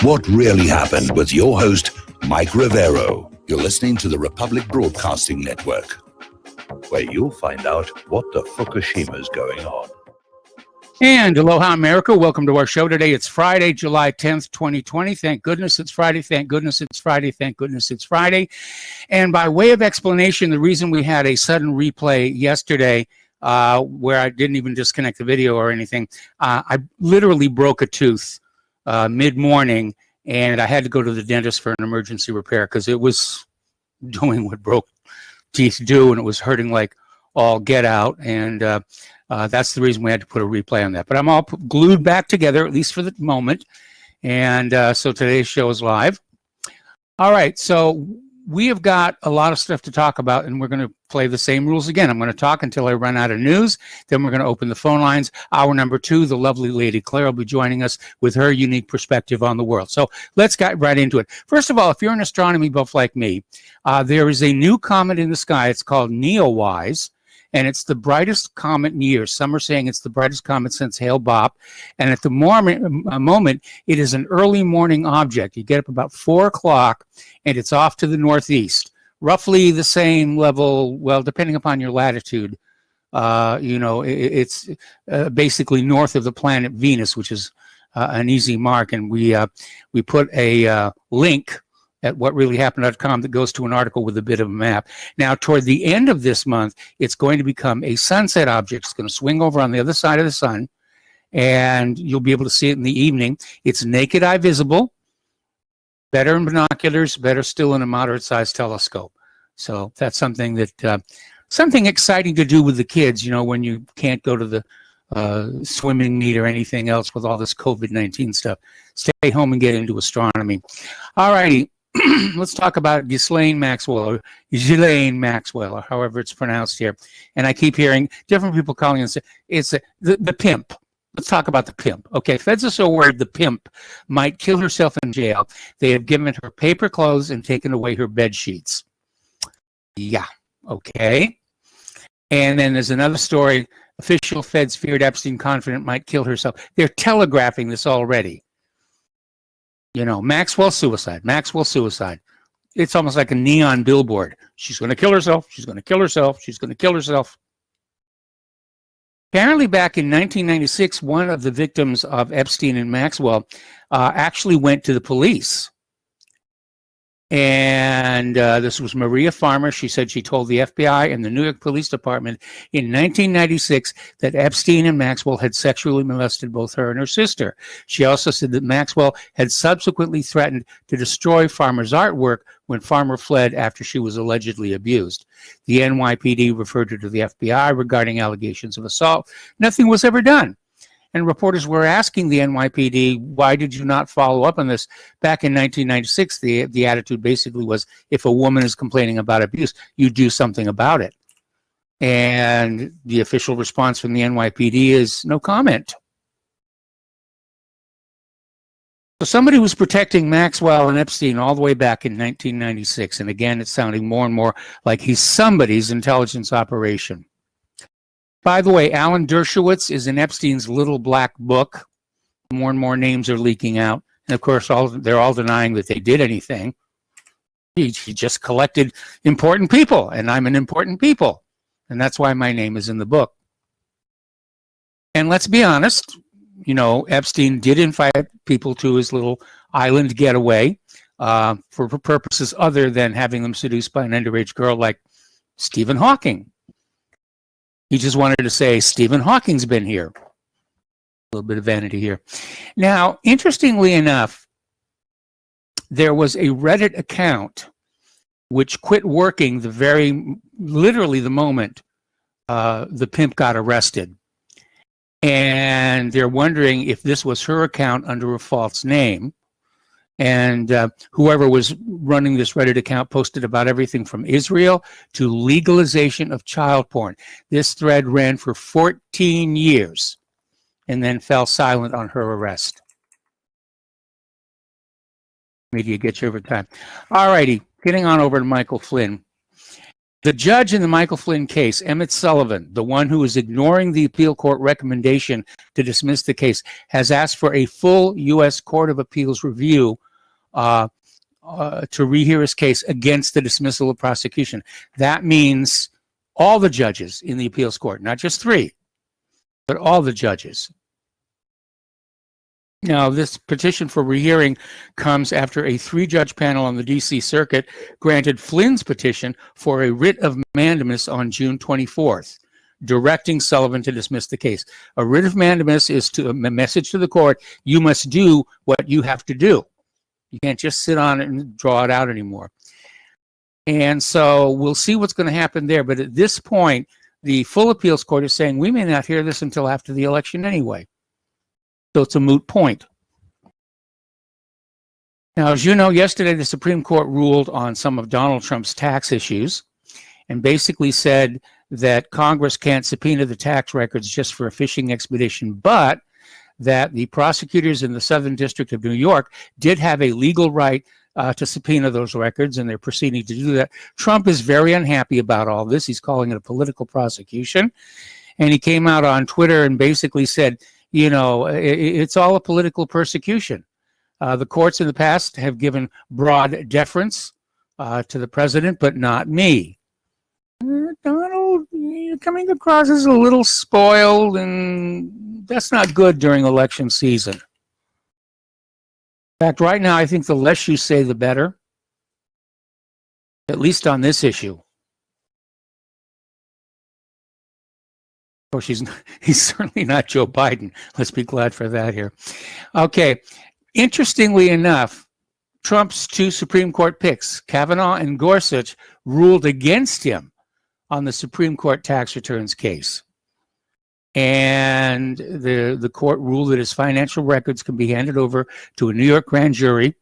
What really happened with your host, Mike Rivero. You're listening to the Republic Broadcasting Network, where you'll find out what the Fukushima's going on. And aloha, America. Welcome to our show today. It's Friday, July 10th, 2020. Thank goodness it's Friday. Thank goodness it's Friday. Thank goodness it's Friday. And by way of explanation, the reason we had a sudden replay yesterday where I didn't even disconnect the video or anything, I literally broke a tooth mid-morning, and I had to go to the dentist for an emergency repair because it was doing what broke teeth do, and it was hurting like all get out. And that's the reason we had to put a replay on that. But I'm all glued back together, at least for the moment. And so today's show is live. All right, so we have got a lot of stuff to talk about, and we're going to play the same rules again. I'm going to talk until I run out of news. Then we're going to open the phone lines. Hour number 2, the lovely Lady Claire will be joining us with her unique perspective on the world. So let's get right into it. First of all, if you're an astronomy buff like me, there is a new comet in the sky. It's called Neowise, and it's the brightest comet in years. Some are saying it's the brightest comet since Hale-Bopp. And at the moment, it is an early morning object. You get up about 4 o'clock, and it's off to the northeast. Roughly the same level, well, depending upon your latitude. It's basically north of the planet Venus, which is an easy mark. And we put a link at whatreallyhappened.com that goes to an article with a bit of a map. Now, toward the end of this month, it's going to become a sunset object. It's going to swing over on the other side of the sun, and you'll be able to see it in the evening. It's naked eye visible, better in binoculars, better still in a moderate-sized telescope. So that's something that something exciting to do with the kids, you know, when you can't go to the swimming meet or anything else with all this COVID-19 stuff. Stay home and get into astronomy. All righty. Let's talk about Ghislaine Maxwell, or however it's pronounced here. And I keep hearing different people calling and say it's the pimp. Let's talk about the pimp. Okay, feds are so worried the pimp might kill herself in jail. They have given her paper clothes and taken away her bed sheets. Yeah, okay. And then there's another story. Official feds feared Epstein confident might kill herself. They're telegraphing this already. You know, Maxwell suicide. It's almost like a neon billboard. She's going to kill herself. She's going to kill herself. She's going to kill herself. Apparently, back in 1996, one of the victims of Epstein and Maxwell actually went to the police. And this was Maria Farmer. She said she told the FBI and the New York Police Department in 1996 that Epstein and Maxwell had sexually molested both her and her sister. She also said that Maxwell had subsequently threatened to destroy Farmer's artwork when Farmer fled after she was allegedly abused. The NYPD referred her to the FBI regarding allegations of assault. Nothing was ever done. And reporters were asking the NYPD, why did you not follow up on this? Back in 1996, the attitude basically was, if a woman is complaining about abuse, you do something about it. And the official response from the NYPD is no comment. So somebody was protecting Maxwell and Epstein all the way back in 1996. And again, it's sounding more and more like he's somebody's intelligence operation. By the way, Alan Dershowitz is in Epstein's little black book. More and more names are leaking out. And of course, they're all denying that they did anything. He just collected important people, and I'm an important people. And that's why my name is in the book. And let's be honest, you know, Epstein did invite people to his little island getaway for purposes other than having them seduced by an underage girl like Stephen Hawking. He just wanted to say, Stephen Hawking's been here. A little bit of vanity here. Now, interestingly enough, there was a Reddit account which quit working literally the moment the pimp got arrested. And they're wondering if this was her account under a false name. And whoever was running this Reddit account posted about everything from Israel to legalization of child porn. This thread ran for 14 years and then fell silent on her arrest. Media gets you over time. All righty, getting on over to Michael Flynn. The judge in the Michael Flynn case, Emmett Sullivan, the one who is ignoring the appeal court recommendation to dismiss the case, has asked for a full U.S. Court of Appeals review to rehear his case against the dismissal of prosecution. That means all the judges in the appeals court, not just 3, but all the judges. Now, this petition for rehearing comes after a 3-judge panel on the D.C. Circuit granted Flynn's petition for a writ of mandamus on June 24th, directing Sullivan to dismiss the case. A writ of mandamus is a message to the court: you must do what you have to do. You can't just sit on it and draw it out anymore. And so we'll see what's going to happen there. But at this point, the full appeals court is saying we may not hear this until after the election anyway. So it's a moot point. Now, as you know, yesterday the Supreme Court ruled on some of Donald Trump's tax issues and basically said that Congress can't subpoena the tax records just for a fishing expedition, but that the prosecutors in the Southern District of New York did have a legal right to subpoena those records, and they're proceeding to do that. Trump is very unhappy about all this. He's calling it a political prosecution. And he came out on Twitter and basically said, you know, it's all a political persecution. The courts in the past have given broad deference to the president, but not me. Donald, you're coming across as a little spoiled, and that's not good during election season. In fact, right now, I think the less you say, the better, at least on this issue. Of course, he's certainly not Joe Biden. Let's be glad for that here. Okay. Interestingly enough, Trump's 2 Supreme Court picks, Kavanaugh and Gorsuch, ruled against him on the Supreme Court tax returns case. And the court ruled that his financial records can be handed over to a New York grand jury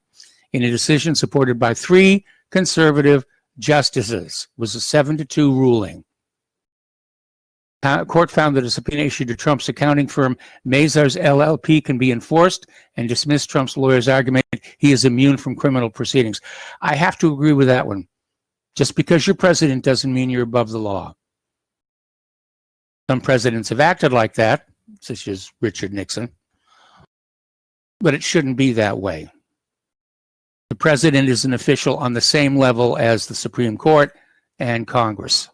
in a decision supported by 3 conservative justices. It was a 7-2 ruling. Court found that a subpoena issued to Trump's accounting firm, Mazars LLP, can be enforced and dismissed Trump's lawyer's argument he is immune from criminal proceedings. I have to agree with that one. Just because you're president doesn't mean you're above the law. Some presidents have acted like that, such as Richard Nixon, but it shouldn't be that way. The president is an official on the same level as the Supreme Court and Congress.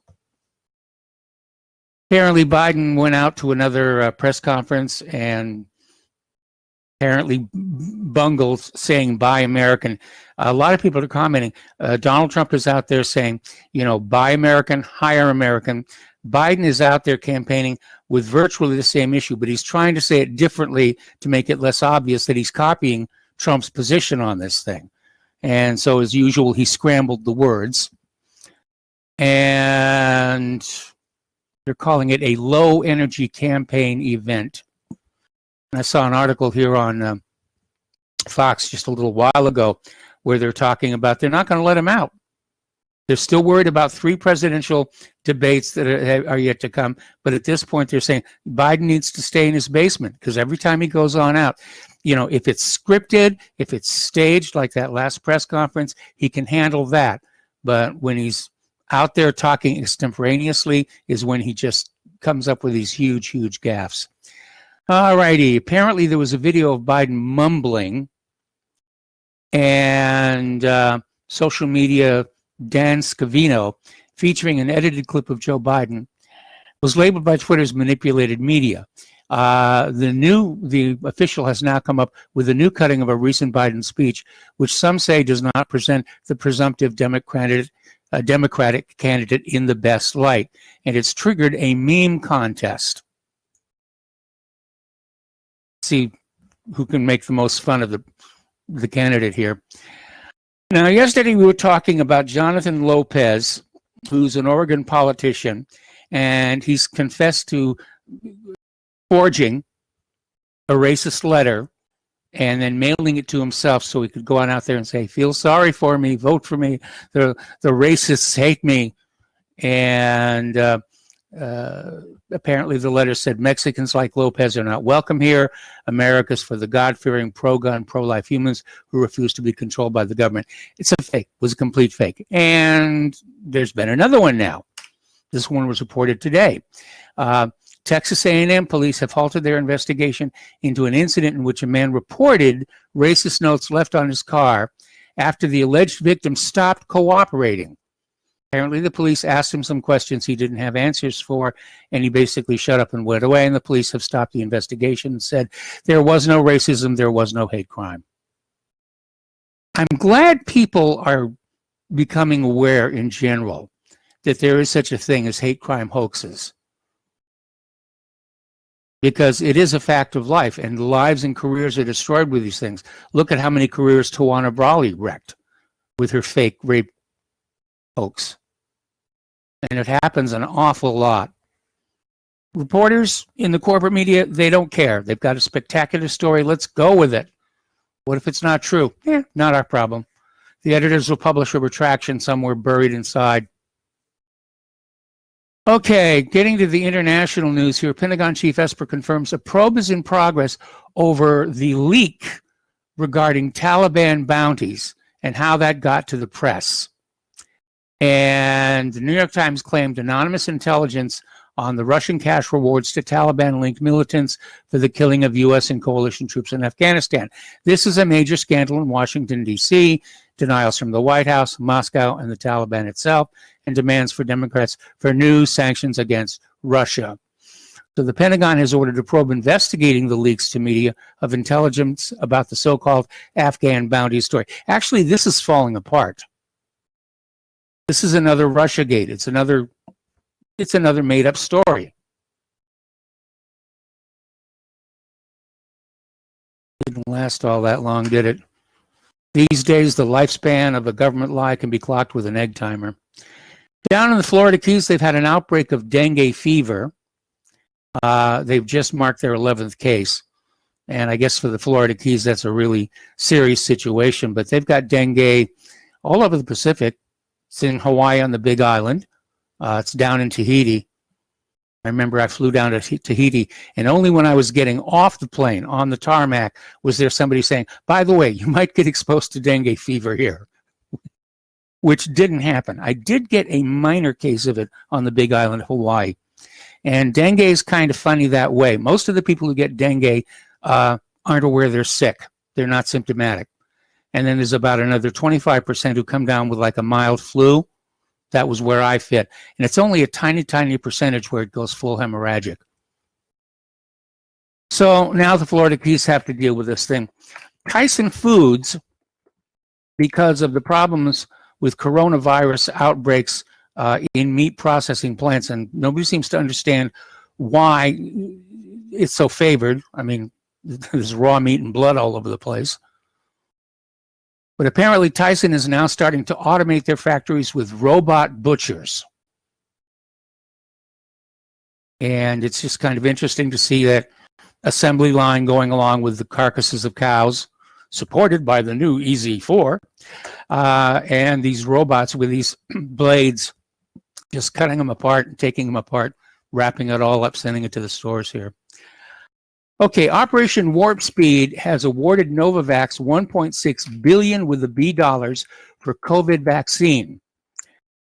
Apparently, Biden went out to another press conference and apparently bungled saying "Buy American." A lot of people are commenting. Donald Trump is out there saying, you know, "Buy American, hire American." Biden is out there campaigning with virtually the same issue, but he's trying to say it differently to make it less obvious that he's copying Trump's position on this thing. And so, as usual, he scrambled the words. And they're calling it a low-energy campaign event. And I saw an article here on Fox just a little while ago where they're talking about they're not going to let him out. They're still worried about 3 presidential debates that are yet to come. But at this point, they're saying Biden needs to stay in his basement because every time he goes on out, you know, if it's scripted, if it's staged like that last press conference, he can handle that. But when he's out there talking extemporaneously is when he just comes up with these huge, huge gaffes. All righty. Apparently there was a video of Biden mumbling, and social media Dan Scavino, featuring an edited clip of Joe Biden, was labeled by Twitter's manipulated media. The official has now come up with a new cutting of a recent Biden speech, which some say does not present the presumptive Democratic candidate in the best light, and it's triggered a meme contest. See who can make the most fun of the candidate here. Now, yesterday we were talking about Jonathan Lopez, who's an Oregon politician, and he's confessed to forging a racist letter and then mailing it to himself so he could go on out there and say, "Feel sorry for me, vote for me, the racists hate me." And Apparently, the letter said Mexicans like Lopez are not welcome here. America's for the God-fearing, pro-gun, pro-life humans who refuse to be controlled by the government. It's a fake. It was a complete fake. And there's been another one now. This one was reported today. Texas A&M police have halted their investigation into an incident in which a man reported racist notes left on his car after the alleged victim stopped cooperating. Apparently, the police asked him some questions he didn't have answers for, and he basically shut up and went away, and the police have stopped the investigation and said there was no racism, there was no hate crime. I'm glad people are becoming aware in general that there is such a thing as hate crime hoaxes, because it is a fact of life, and lives and careers are destroyed with these things. Look at how many careers Tawana Brawley wrecked with her fake rape hoax. And it happens an awful lot. Reporters in the corporate media, they don't care. They've got a spectacular story. Let's go with it. What if it's not true? Not our problem. The editors will publish a retraction somewhere buried inside. Okay, getting to the international news here. Pentagon Chief Esper confirms a probe is in progress over the leak regarding Taliban bounties and how that got to the press. And the New York Times claimed anonymous intelligence on the Russian cash rewards to Taliban-linked militants for the killing of U.S. and coalition troops in Afghanistan. This is a major scandal in Washington, D.C., denials from the White House, Moscow, and the Taliban itself, and demands for Democrats for new sanctions against Russia. So the Pentagon has ordered a probe investigating the leaks to media of intelligence about the so-called Afghan bounty story. Actually, this is falling apart. This is another Russiagate. It's another made-up story. Didn't last all that long, did it? These days, the lifespan of a government lie can be clocked with an egg timer. Down in the Florida Keys, they've had an outbreak of dengue fever. They've just marked their 11th case. And I guess for the Florida Keys, that's a really serious situation. But they've got dengue all over the Pacific. It's in Hawaii on the Big Island. It's down in Tahiti. I remember I flew down to Tahiti, and only when I was getting off the plane on the tarmac was there somebody saying, by the way, you might get exposed to dengue fever here, which didn't happen. I did get a minor case of it on the Big Island, Hawaii. And dengue is kind of funny that way. Most of the people who get dengue aren't aware they're sick. They're not symptomatic. And then there's about another 25% who come down with like a mild flu. That was where I fit. And it's only a tiny, tiny percentage where it goes full hemorrhagic. So now the Florida Keys have to deal with this thing. Tyson Foods, because of the problems with coronavirus outbreaks in meat processing plants, and nobody seems to understand why it's so favored. I mean, there's raw meat and blood all over the place. But apparently Tyson is now starting to automate their factories with robot butchers. And it's just kind of interesting to see that assembly line going along with the carcasses of cows, supported by the new EZ4, and these robots with these blades, just cutting them apart and taking them apart, wrapping it all up, sending it to the stores here. Okay, Operation Warp Speed has awarded Novavax $1.6 billion with the B dollars for COVID vaccine.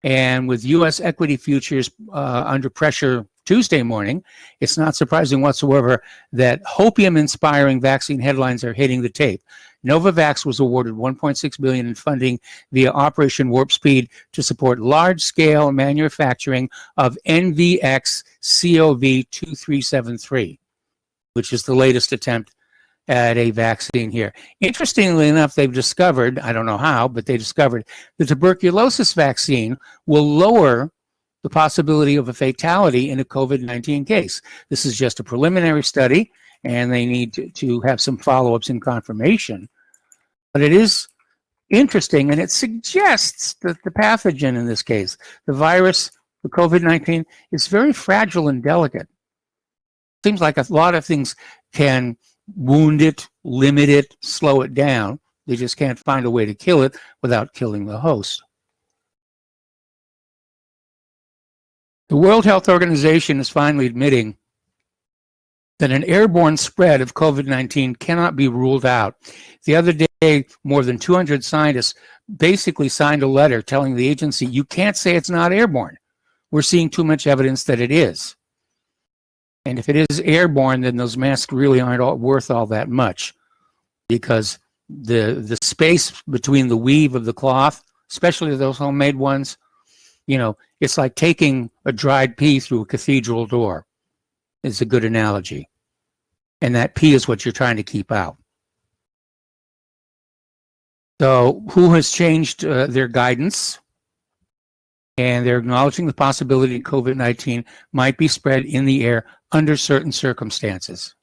And with U.S. equity futures under pressure Tuesday morning, it's not surprising whatsoever that hopium-inspiring vaccine headlines are hitting the tape. Novavax was awarded $1.6 billion in funding via Operation Warp Speed to support large-scale manufacturing of NVX-CoV2373. Which is the latest attempt at a vaccine here. Interestingly enough, they've discovered, I don't know how, but they discovered the tuberculosis vaccine will lower the possibility of a fatality in a COVID-19 case. This is just a preliminary study, and they need to have some follow-ups and confirmation. But it is interesting, and it suggests that the pathogen in this case, the virus, the COVID-19, is very fragile and delicate. Seems like a lot of things can wound it, limit it, slow it down. They just can't find a way to kill it without killing the host. The World Health Organization is finally admitting that an airborne spread of COVID-19 cannot be ruled out. The other day, more than 200 scientists basically signed a letter telling the agency, you can't say it's not airborne. We're seeing too much evidence that it is. And if it is airborne, then those masks really aren't worth all that much, because the space between the weave of the cloth, especially those homemade ones, you know, it's like taking a dried pea through a cathedral door. It's a good analogy. And that pea is what you're trying to keep out. So WHO has changed their guidance, and they're acknowledging the possibility COVID-19 might be spread in the air under certain circumstances.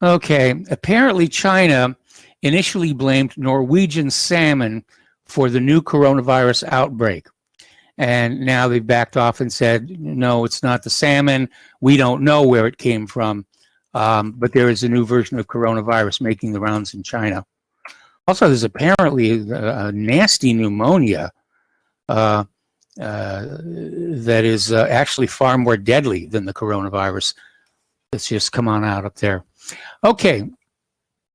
Okay, apparently China initially blamed Norwegian salmon for the new coronavirus outbreak. And now they've backed off and said, no, it's not the salmon. We don't know where it came from. But there is a new version of coronavirus making the rounds in China. Also, there's apparently a nasty pneumonia that is actually far more deadly than the coronavirus that's just come on out up there. Okay,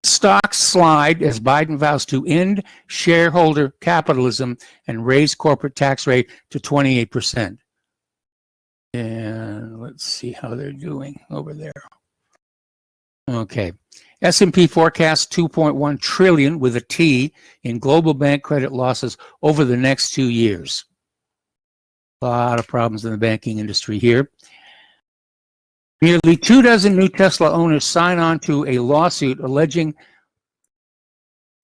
stocks slide as Biden vows to end shareholder capitalism and raise corporate tax rate to 28%. And let's see how they're doing over there. Okay, S&P forecasts 2.1 trillion with a T in global bank credit losses over the next 2 years. A lot of problems in the banking industry here. Nearly 24 new Tesla owners sign on to a lawsuit alleging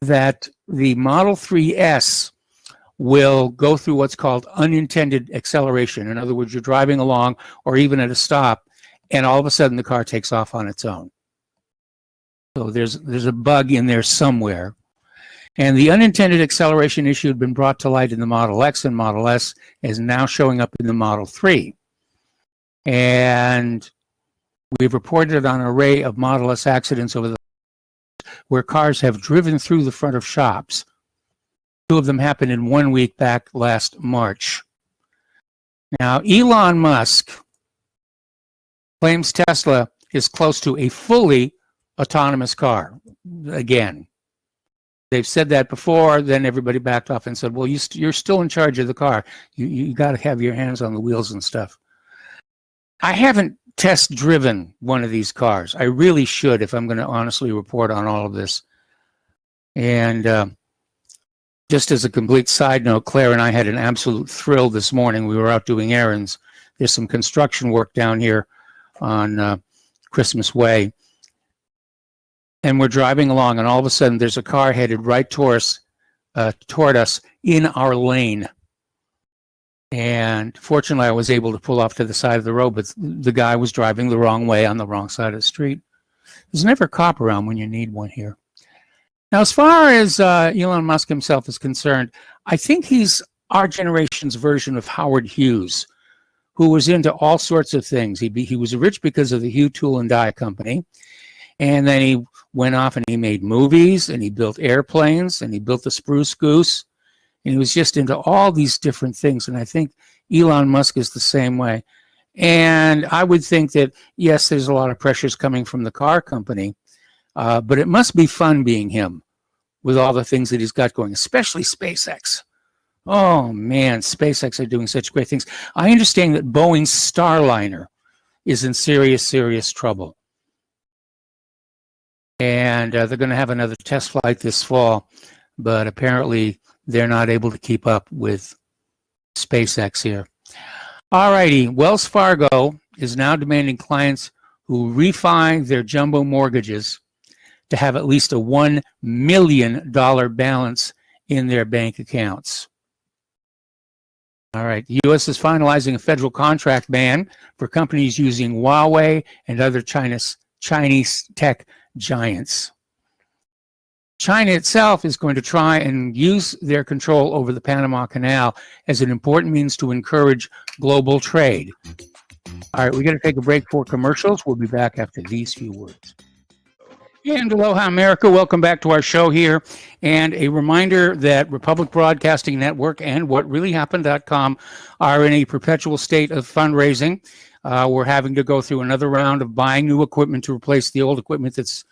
that the Model 3S will go through what's called unintended acceleration. In other words, you're driving along or even at a stop, and all of a sudden the car takes off on its own. So there's a bug in there somewhere. And the unintended acceleration issue had been brought to light in the Model X and Model S, is now showing up in the Model 3. And we've reported on an array of Model S accidents over the where cars have driven through the front of shops. 2 of them happened in 1 week back last March. Now, Elon Musk claims Tesla is close to a fully autonomous car. Again, they've said that before, then everybody backed off and said, well, you're still in charge of the car. You got to have your hands on the wheels and stuff. I haven't test driven one of these cars. I really should if I'm going to honestly report on all of this. And just as a complete side note, Claire and I had an absolute thrill this morning. We were out doing errands. There's some construction work down here on Christmas Way. And we're driving along, and all of a sudden there's a car headed right toward us in our lane. And fortunately, I was able to pull off to the side of the road, but the guy was driving the wrong way on the wrong side of the street. There's never a cop around when you need one here. Now, as far as Elon Musk himself is concerned, I think he's our generation's version of Howard Hughes, who was into all sorts of things. He was rich because of the Hugh Tool and Die Company. And then he went off and he made movies, and he built airplanes, and he built the Spruce Goose. And he was just into all these different things. And I think Elon Musk is the same way. And I would think that, yes, there's a lot of pressures coming from the car company, but it must be fun being him with all the things that he's got going, especially SpaceX. Oh, man, SpaceX are doing such great things. I understand that Boeing's Starliner is in serious, serious trouble. And they're going to have another test flight this fall, but apparently they're not able to keep up with SpaceX here. All righty, Wells Fargo is now demanding clients who refi their jumbo mortgages to have at least a $1 million balance in their bank accounts. All right, the U.S. is finalizing a federal contract ban for companies using Huawei and other Chinese tech giants. China itself is going to try and use their control over the Panama Canal as an important means to encourage global trade. All right, we're going to take a break for commercials. We'll be back after these few words. And aloha, America. Welcome back to our show here. And a reminder that Republic Broadcasting Network and WhatReallyHappened.com are in a perpetual state of fundraising. We're having to go through another round of buying new equipment to replace the old equipment that's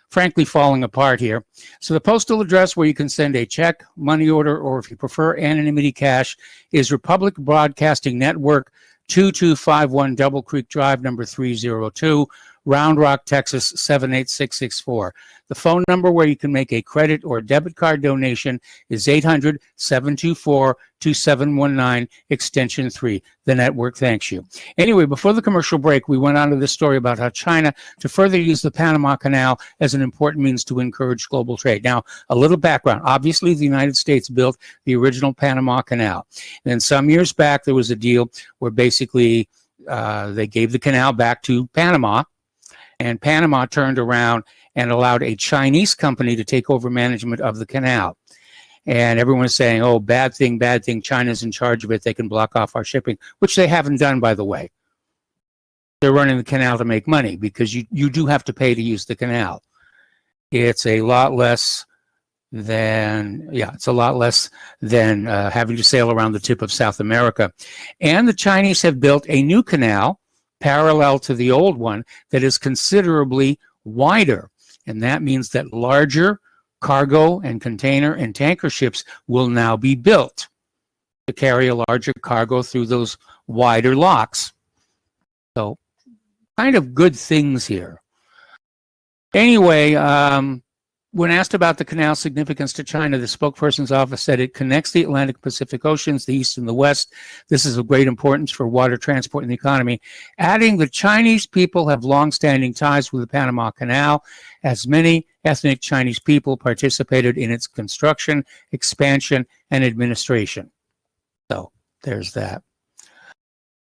frankly falling apart here. So the postal address where you can send a check, money order, or if you prefer anonymity cash is Republic Broadcasting Network, 2251 Double Creek Drive, number 302. Round Rock, Texas, 78664. The phone number where you can make a credit or debit card donation is 800-724-2719, extension 3. The network thanks you. Anyway, before the commercial break, we went on to this story about how China to further use the Panama Canal as an important means to encourage global trade. Now, a little background. Obviously, the United States built the original Panama Canal. And then some years back, there was a deal where basically they gave the canal back to Panama. And Panama turned around and allowed a Chinese company to take over management of the canal. And everyone's saying, oh, bad thing, China's in charge of it. They can block off our shipping, which they haven't done, by the way. They're running the canal to make money because you do have to pay to use the canal. It's a lot less than having to sail around the tip of South America. And the Chinese have built a new canal parallel to the old one that is considerably wider. And that means that larger cargo and container and tanker ships will now be built to carry a larger cargo through those wider locks. So kind of good things here. Anyway, when asked about the canal's significance to China, the spokesperson's office said it connects the Atlantic Pacific Oceans, the East and the West. This is of great importance for water transport and the economy. Adding, the Chinese people have long-standing ties with the Panama Canal, as many ethnic Chinese people participated in its construction, expansion, and administration. So there's that.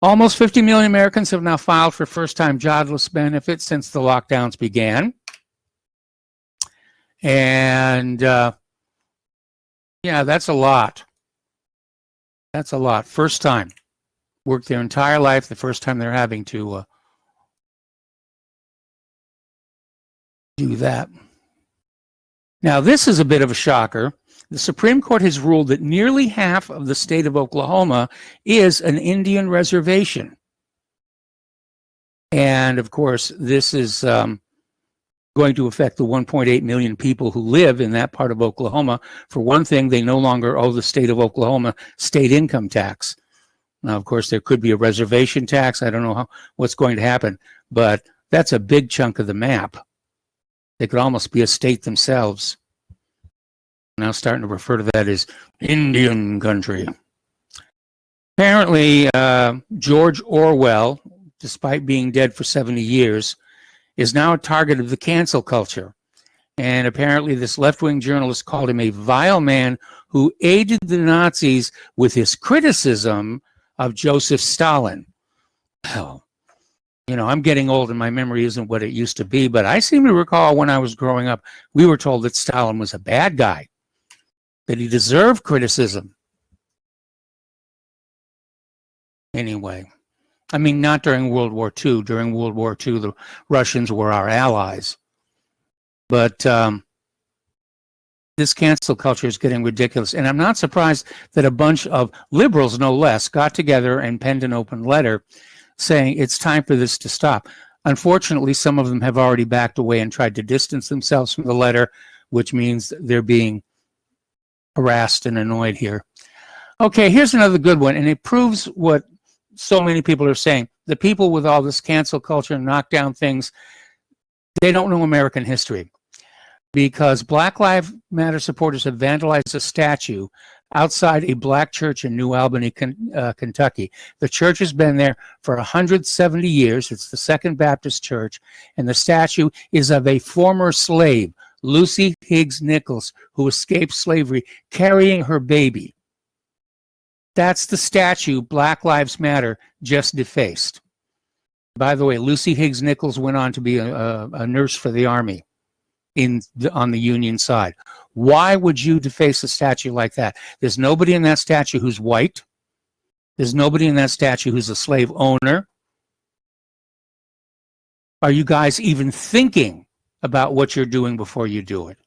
Almost 50 million Americans have now filed for first-time jobless benefits since the lockdowns began. And yeah, that's a lot. That's a lot. First time. Worked their entire life, the first time they're having to do that. Now, this is a bit of a shocker. The Supreme Court has ruled that nearly half of the state of Oklahoma is an Indian reservation. And of course, this is going to affect the 1.8 million people who live in that part of Oklahoma. For one thing, they no longer owe the state of Oklahoma state income tax. Now, of course, there could be a reservation tax. I don't know what's going to happen, but that's a big chunk of the map. They could almost be a state themselves. Now starting to refer to that as Indian country. Apparently, George Orwell, despite being dead for 70 years, is now a target of the cancel culture. And apparently this left-wing journalist called him a vile man who aided the Nazis with his criticism of Joseph Stalin. Well, you know, I'm getting old and my memory isn't what it used to be, but I seem to recall when I was growing up, we were told that Stalin was a bad guy, that he deserved criticism. Anyway. I mean, not during World War II. During World War II, the Russians were our allies. But this cancel culture is getting ridiculous. And I'm not surprised that a bunch of liberals, no less, got together and penned an open letter saying it's time for this to stop. Unfortunately, some of them have already backed away and tried to distance themselves from the letter, which means they're being harassed and annoyed here. Okay, here's another good one, and it proves what so many people are saying. The people with all this cancel culture and knockdown things, they don't know American history, because Black Lives Matter supporters have vandalized a statue outside a black church in New Albany, Kentucky. The church has been there for 170 years. It's the Second Baptist Church, and the statue is of a former slave, Lucy Higgs Nichols, who escaped slavery, carrying her baby. That's the statue Black Lives Matter just defaced. By the way, Lucy Higgs Nichols went on to be a nurse for the Army on the Union side. Why would you deface a statue like that? There's nobody in that statue who's white. There's nobody in that statue who's a slave owner. Are you guys even thinking about what you're doing before you do it.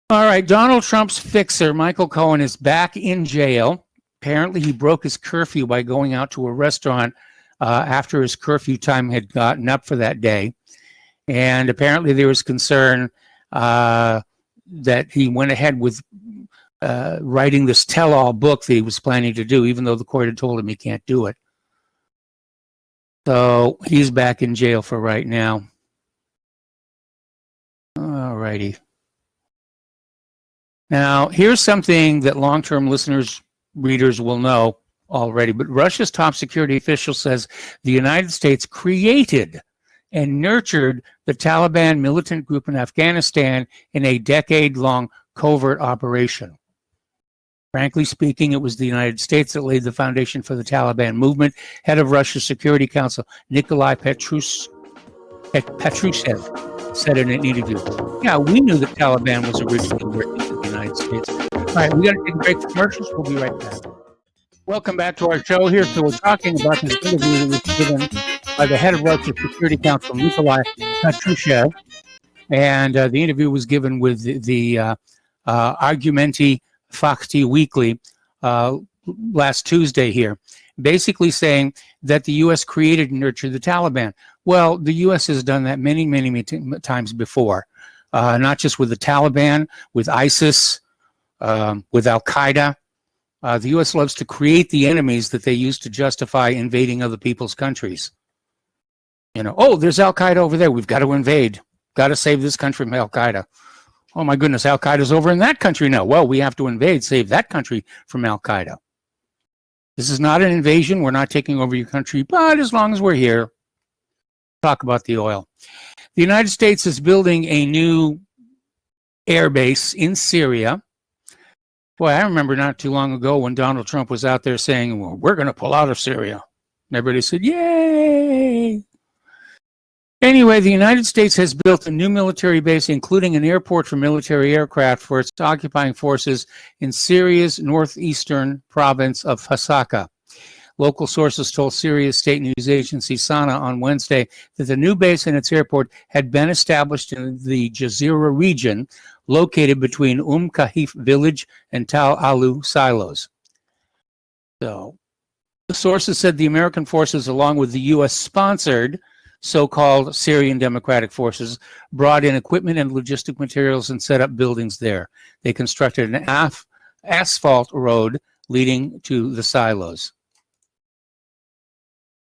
All right, Donald Trump's fixer, Michael Cohen, is back in jail. Apparently, he broke his curfew by going out to a restaurant after his curfew time had gotten up for that day. And apparently there was concern that he went ahead with writing this tell-all book that he was planning to do, even though the court had told him he can't do it. So he's back in jail for right now. All righty. Now, here's something that long-term listeners, readers will know already, but Russia's top security official says the United States created and nurtured the Taliban militant group in Afghanistan in a decade-long covert operation. Frankly speaking, it was the United States that laid the foundation for the Taliban movement. Head of Russia's Security Council, Nikolai Patrushev, said in an interview, "Yeah, we knew the Taliban was originally working for the United States." All right, we got to take a break for commercials. We'll be right back. Welcome back to our show here. So we're talking about this interview that was given by the head of Russia's Security Council, Nikolai Patrushev. And the interview was given with the Argumenti Fakti Weekly last Tuesday here, basically saying that the U.S. created and nurtured the Taliban. Well, the U.S. has done that many, many times before, not just with the Taliban, with ISIS, with Al-Qaeda. The U.S. loves to create the enemies that they use to justify invading other people's countries. You know, oh, there's Al-Qaeda over there. We've got to invade. Got to save this country from Al-Qaeda. Oh, my goodness, Al-Qaeda's over in that country now. Well, we have to invade, save that country from Al-Qaeda. This is not an invasion. We're not taking over your country, but as long as we're here, talk about the oil. The United States is building a new air base in Syria. Boy, I remember not too long ago when Donald Trump was out there saying, well, we're going to pull out of Syria. And everybody said, yay! Anyway, the United States has built a new military base, including an airport for military aircraft for its occupying forces in Syria's northeastern province of Hasaka. Local sources told Syria's state news agency Sana on Wednesday that the new base and its airport had been established in the Jazeera region, located between Kahif village and Tal Alu silos. So, the sources said the American forces, along with the U.S.-sponsored so-called Syrian Democratic Forces, brought in equipment and logistic materials and set up buildings there. They constructed an asphalt road leading to the silos.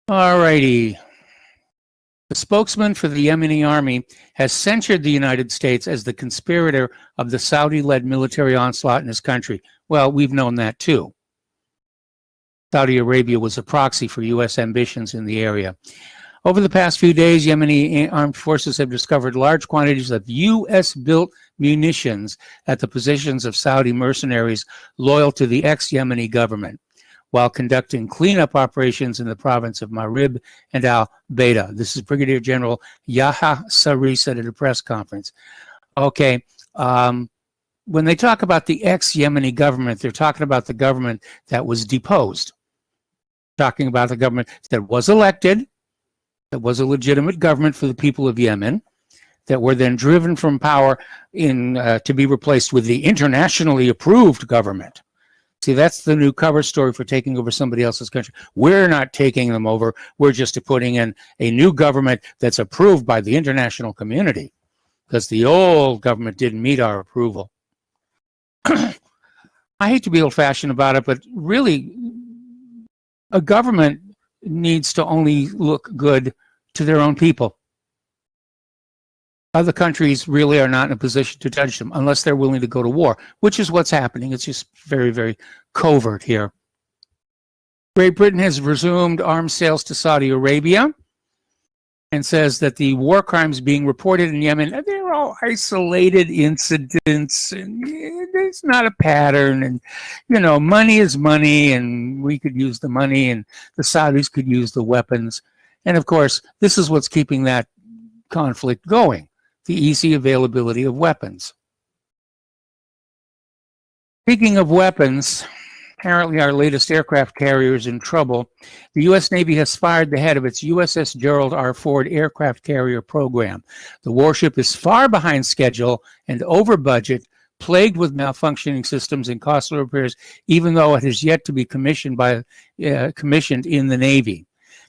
All righty. The spokesman for the Yemeni army has censured the United States as the conspirator of the Saudi-led military onslaught in his country. Well, we've known that too. Saudi Arabia was a proxy for U.S. ambitions in the area. Over the past few days, Yemeni armed forces have discovered large quantities of U.S.-built munitions at the positions of Saudi mercenaries loyal to the ex-Yemeni government, while conducting cleanup operations in the province of Marib and al-Baida. This is Brigadier General Yahya Saree said at a press conference. Okay, when they talk about the ex-Yemeni government, they're talking about the government that was deposed. Talking about the government that was elected, that was a legitimate government for the people of Yemen, that were then driven from power to be replaced with the internationally approved government. See, that's the new cover story for taking over somebody else's country. We're not taking them over. We're just putting in a new government that's approved by the international community, because the old government didn't meet our approval. I hate to be old-fashioned about it, but really, a government needs to only look good to their own people. Other countries really are not in a position to touch them unless they're willing to go to war, which is what's happening. It's just very, very covert here. Great Britain has resumed arms sales to Saudi Arabia and says that the war crimes being reported in Yemen, they're all isolated incidents, and it's not a pattern. And, you know, money is money, and we could use the money, and the Saudis could use the weapons. And, of course, this is what's keeping that conflict going. The easy availability of weapons. Speaking of weapons, apparently our latest aircraft carrier is in trouble. The U.S. Navy has fired the head of its USS Gerald R. Ford aircraft carrier program. The warship is far behind schedule and over budget, plagued with malfunctioning systems and costly repairs, even though it has yet to be commissioned in the Navy.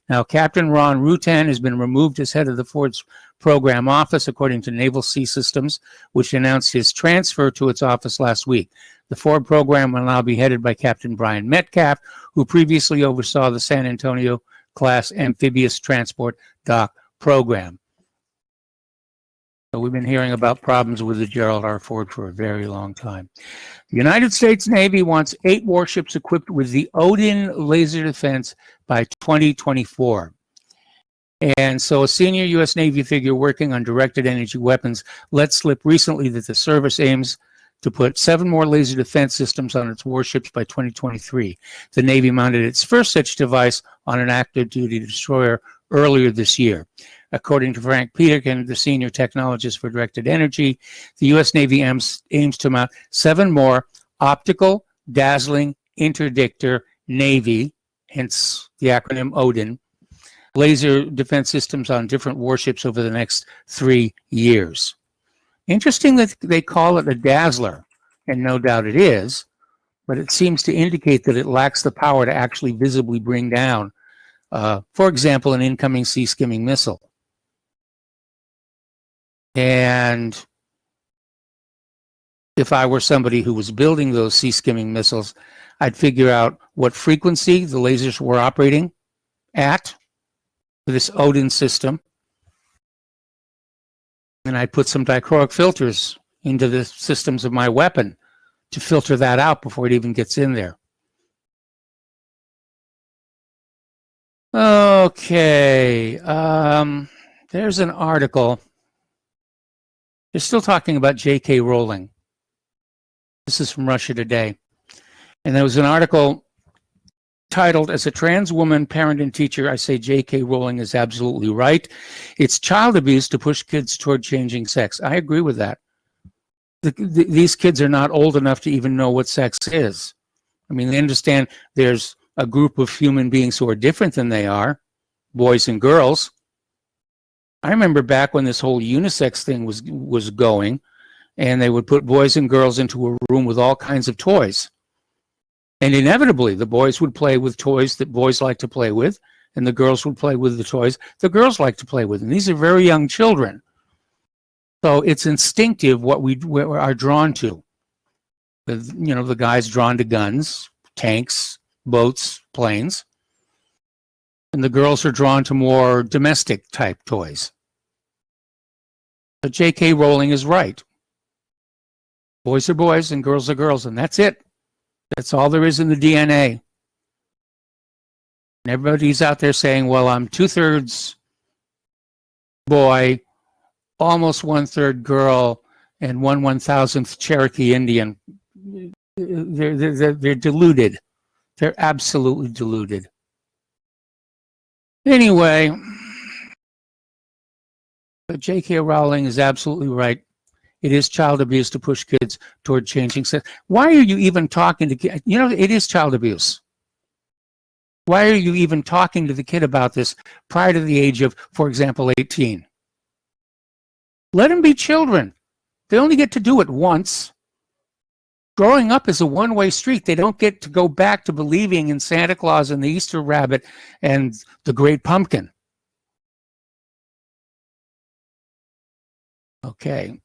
Now, Captain Ron Rutan has been removed as head of the Ford's program office, according to Naval Sea Systems, which announced his transfer to its office last week. The Ford program will now be headed by Captain Brian Metcalf, who previously oversaw the San Antonio-class amphibious transport dock program. So we've been hearing about problems with the Gerald R. Ford for a very long time. The United States Navy wants 8 warships equipped with the Odin laser defense by 2024. And so a senior U.S. Navy figure working on directed energy weapons let slip recently that the service aims to put 7 more laser defense systems on its warships by 2023. The Navy mounted its first such device on an active duty destroyer earlier this year. According to Frank Peterkin, the senior technologist for directed energy, the U.S. Navy aims to mount 7 more optical, dazzling, interdictor, Navy, hence the acronym ODIN, laser defense systems on different warships over the next 3 years. Interesting that they call it a dazzler, and no doubt it is, but it seems to indicate that it lacks the power to actually visibly bring down, for example, an incoming sea-skimming missile. And if I were somebody who was building those sea-skimming missiles, I'd figure out what frequency the lasers were operating at for this Odin system. And I'd put some dichroic filters into the systems of my weapon to filter that out before it even gets in there. Okay, there's an article. They're still talking about J.K. Rowling. This is from Russia Today. And there was an article titled, "As a trans woman, parent, and teacher, I say J.K. Rowling is absolutely right. It's child abuse to push kids toward changing sex." I agree with that. These kids are not old enough to even know what sex is. I mean, they understand there's a group of human beings who are different than they are, boys and girls. I remember back when this whole unisex thing was going, and they would put boys and girls into a room with all kinds of toys. And inevitably, the boys would play with toys that boys like to play with, and the girls would play with the toys the girls like to play with. And these are very young children. So it's instinctive what we are drawn to. The guys drawn to guns, tanks, boats, planes. And the girls are drawn to more domestic type toys. But J.K. Rowling is right. Boys are boys and girls are girls, and that's it. That's all there is in the DNA. And everybody's out there saying, well, I'm 2/3 boy, almost 1/3 girl, and 1/1000th Cherokee Indian. They're deluded. They're absolutely deluded. Anyway, but J.K. Rowling is absolutely right. It is child abuse to push kids toward changing sex. Why are you even talking to kids? It is child abuse. Why are you even talking to the kid about this prior to the age of, for example, 18? Let them be children. They only get to do it once. Growing up is a one-way street. They don't get to go back to believing in Santa Claus and the Easter Rabbit and the Great Pumpkin. Okay.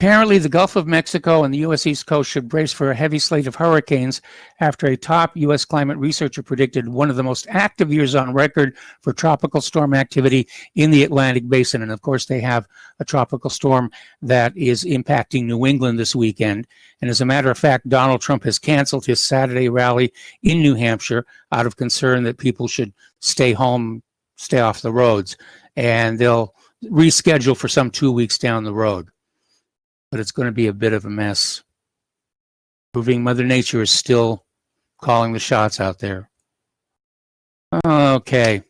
Apparently, the Gulf of Mexico and the U.S. East Coast should brace for a heavy slate of hurricanes after a top U.S. climate researcher predicted one of the most active years on record for tropical storm activity in the Atlantic Basin. And of course, they have a tropical storm that is impacting New England this weekend. And as a matter of fact, Donald Trump has canceled his Saturday rally in New Hampshire out of concern that people should stay home, stay off the roads. And they'll reschedule for some 2 weeks down the road. But it's going to be a bit of a mess. Proving Mother Nature is still calling the shots out there. Okay.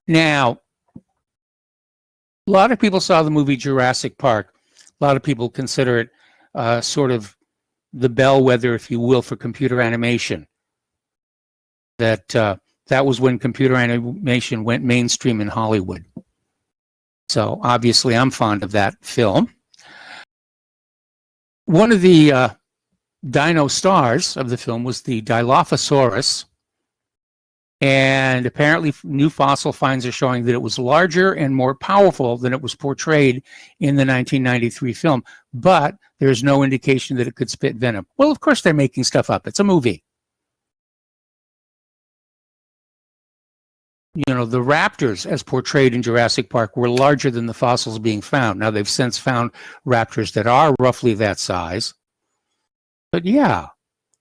Now, a lot of people saw the movie Jurassic Park. A lot of people consider it sort of the bellwether, if you will, for computer animation. That was when computer animation went mainstream in Hollywood. So obviously I'm fond of that film. One of the dino stars of the film was the Dilophosaurus. And apparently new fossil finds are showing that it was larger and more powerful than it was portrayed in the 1993 film. But there's no indication that it could spit venom. Well, of course they're making stuff up. It's a movie. You know, the raptors, as portrayed in Jurassic Park, were larger than the fossils being found. Now, they've since found raptors that are roughly that size. But yeah,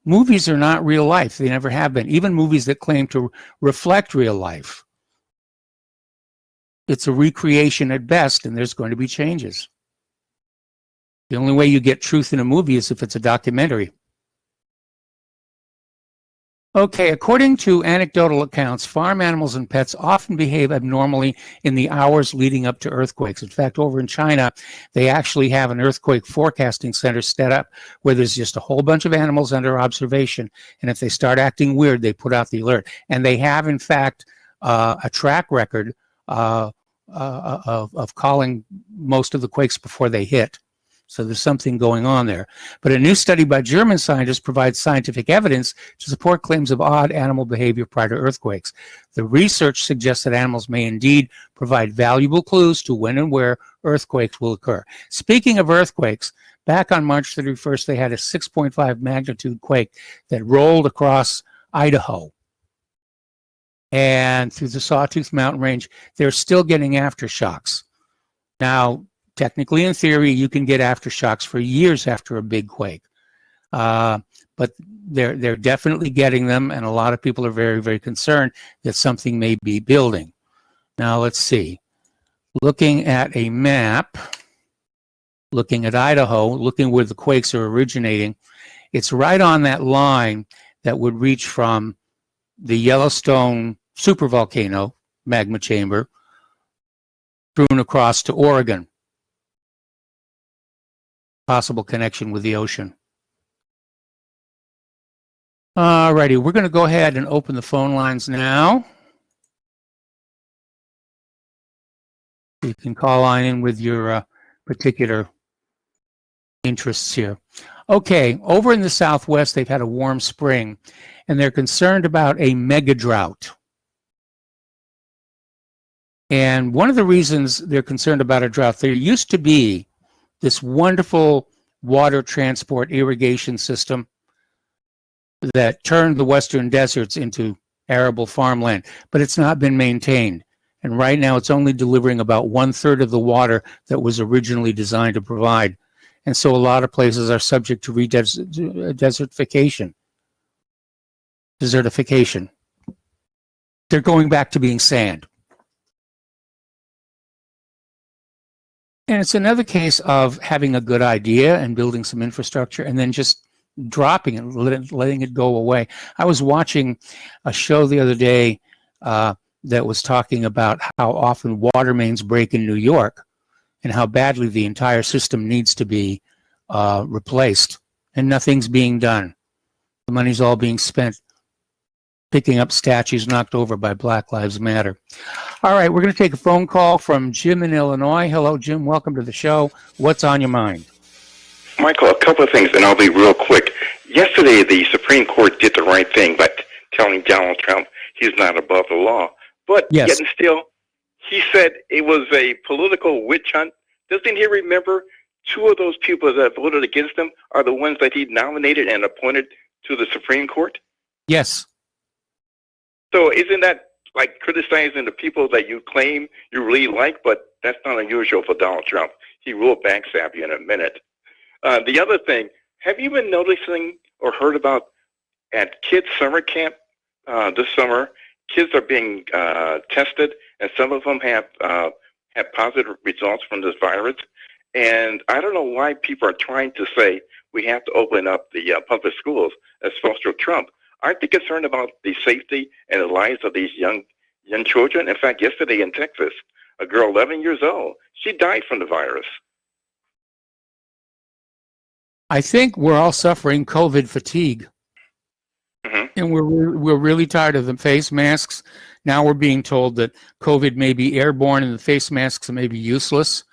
movies are not real life. They never have been. Even movies that claim to reflect real life. It's a recreation at best, and there's going to be changes. The only way you get truth in a movie is if it's a documentary. Okay, according to anecdotal accounts, farm animals and pets often behave abnormally in the hours leading up to earthquakes. In fact, over in China, they actually have an earthquake forecasting center set up where there's just a whole bunch of animals under observation. And if they start acting weird, they put out the alert. And they have, in fact, a track record of calling most of the quakes before they hit. So there's something going on there. But a new study by German scientists provides scientific evidence to support claims of odd animal behavior prior to earthquakes. The research suggests that animals may indeed provide valuable clues to when and where earthquakes will occur. Speaking of earthquakes, back on March 31st, they had a 6.5 magnitude quake that rolled across Idaho. And through the Sawtooth Mountain Range, they're still getting aftershocks. Now, technically, in theory, you can get aftershocks for years after a big quake. But they're definitely getting them, and a lot of people are very, very concerned that something may be building. Now, let's see. Looking at a map, looking at Idaho, looking where the quakes are originating, it's right on that line that would reach from the Yellowstone supervolcano magma chamber through across to Oregon. Possible connection with the ocean. All righty, we're going to go ahead and open the phone lines now. You can call on in with your particular interests here. Okay, over in the Southwest, they've had a warm spring, and they're concerned about a mega drought. And one of the reasons they're concerned about a drought, there used to be this wonderful water transport irrigation system that turned the western deserts into arable farmland, but it's not been maintained. And right now it's only delivering about 1/3 of the water that was originally designed to provide. And so a lot of places are subject to desertification. They're going back to being sand. And it's another case of having a good idea and building some infrastructure and then just dropping it, letting it go away. I was watching a show the other day that was talking about how often water mains break in New York and how badly the entire system needs to be replaced, and nothing's being done. The money's all being spent picking up statues knocked over by Black Lives Matter. All right, we're going to take a phone call from Jim in Illinois. Hello, Jim. Welcome to the show. What's on your mind? Michael, a couple of things, and I'll be real quick. Yesterday, the Supreme Court did the right thing by telling Donald Trump he's not above the law. But yes, yet and still, he said it was a political witch hunt. Doesn't he remember two of those people that voted against him are the ones that he nominated and appointed to the Supreme Court? Yes. So isn't that like criticizing the people that you claim you really like? But that's not unusual for Donald Trump. He will backstab you in a minute. The other thing, have you been noticing or heard about at kids' summer camp this summer, kids are being tested, and some of them have positive results from this virus. And I don't know why people are trying to say we have to open up the public schools as foster Trump. Aren't they concerned about the safety and the lives of these young children? In fact, yesterday in Texas, a girl 11 years old, she died from the virus. I think we're all suffering COVID fatigue. And we're really tired of the face masks. Now we're being told that COVID may be airborne and the face masks may be useless.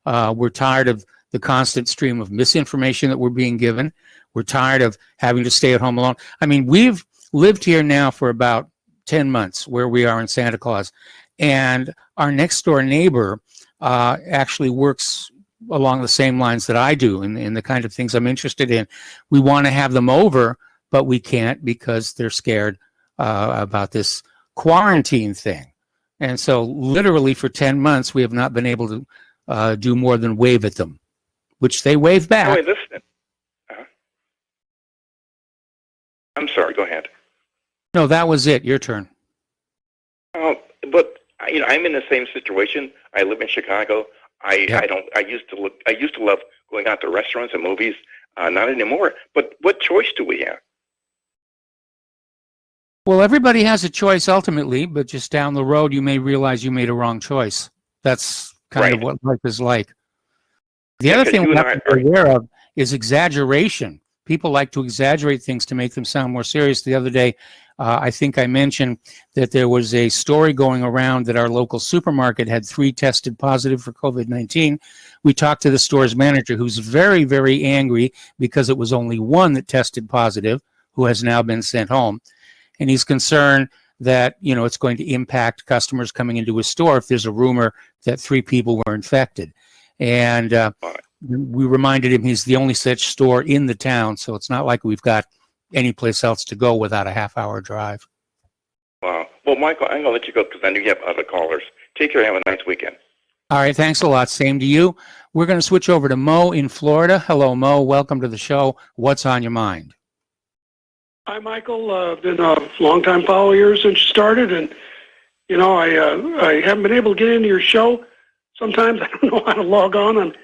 We're tired of the constant stream of misinformation that we're being given. We're tired of having to stay at home alone. I mean, we've lived here now for about 10 months where we are in Santa Claus. And our next door neighbor actually works along the same lines that I do in the kind of things I'm interested in. We want to have them over, but we can't because they're scared about this quarantine thing. And so literally for 10 months, we have not been able to do more than wave at them, which they wave back. Oh, wait, listen. I'm sorry, go ahead. No, that was it. Your turn. But I'm in the same situation. I live in Chicago. I used to love going out to restaurants and movies. Not anymore. But what choice do we have? Well, everybody has a choice ultimately, but just down the road, you may realize you made a wrong choice. That's kind of what life is like. The other thing we have to be aware of is exaggeration. People like to exaggerate things to make them sound more serious. The other day, I think I mentioned that there was a story going around that our local supermarket had 3 tested positive for COVID-19. We talked to the store's manager, who's very, very angry because it was only 1 that tested positive, who has now been sent home. And he's concerned that, it's going to impact customers coming into his store if there's a rumor that 3 people were infected. And we reminded him he's the only such store in the town, so it's not like we've got any place else to go without a half-hour drive. Wow. Well, Michael, I'm going to let you go because I know you have other callers. Take care. Have a nice weekend. All right. Thanks a lot. Same to you. We're going to switch over to Mo in Florida. Hello, Mo. Welcome to the show. What's on your mind? Hi, Michael. I've been a long-time follower yours since you started, and, I haven't been able to get into your show. Sometimes I don't know how to log on.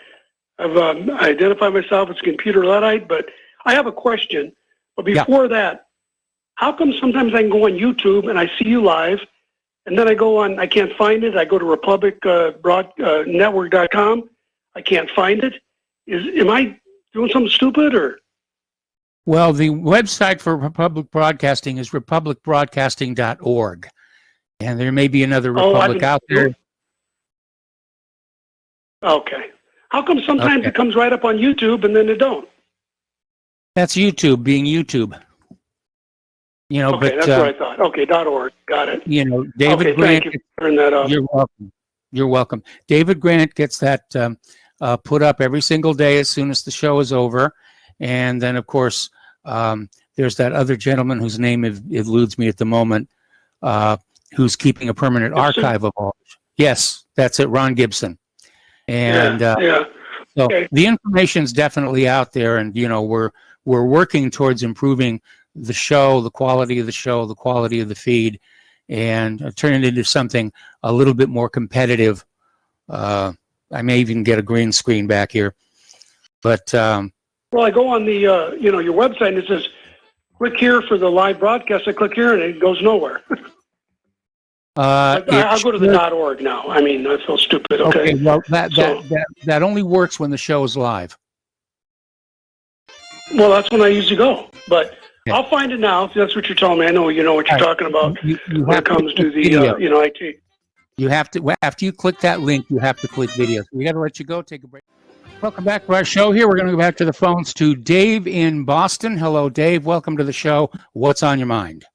I've identified myself as a computer Luddite, but I have a question. But before that, how come sometimes I can go on YouTube and I see you live, and then I can't find it. I go to republicnetwork.com. I can't find it. Am I doing something stupid or? Well, the website for Republic Broadcasting is republicbroadcasting.org. And there may be another Republic out there. Okay. How come sometimes it comes right up on YouTube and then it don't? That's YouTube being YouTube. Okay, that's what I thought. Okay, .org. Got it. David Grant. Thank you for turning that up. You're welcome. You're welcome. David Grant gets that put up every single day as soon as the show is over. And then, of course, there's that other gentleman whose name eludes me at the moment, who's keeping a permanent archive of all. Yes, that's it, Ron Gibson. And so the information's definitely out there, and we're working towards improving the show, the quality of the show, the quality of the feed, and turn it into something a little bit more competitive. I may even get a green screen back here, but. Well, I go on the, your website and it says, click here for the live broadcast. I click here and it goes nowhere. I'll go to the .org now. I mean, I feel stupid. Okay. Well, that only works when the show is live. Well, that's when I usually go. But I'll find it now. If that's what you're telling me. I know you know what you're talking about when it comes to the, IT. You have to, after you click that link, you have to click video. So we got to let you go. Take a break. Welcome back to our show here. We're going to go back to the phones to Dave in Boston. Hello, Dave. Welcome to the show. What's on your mind?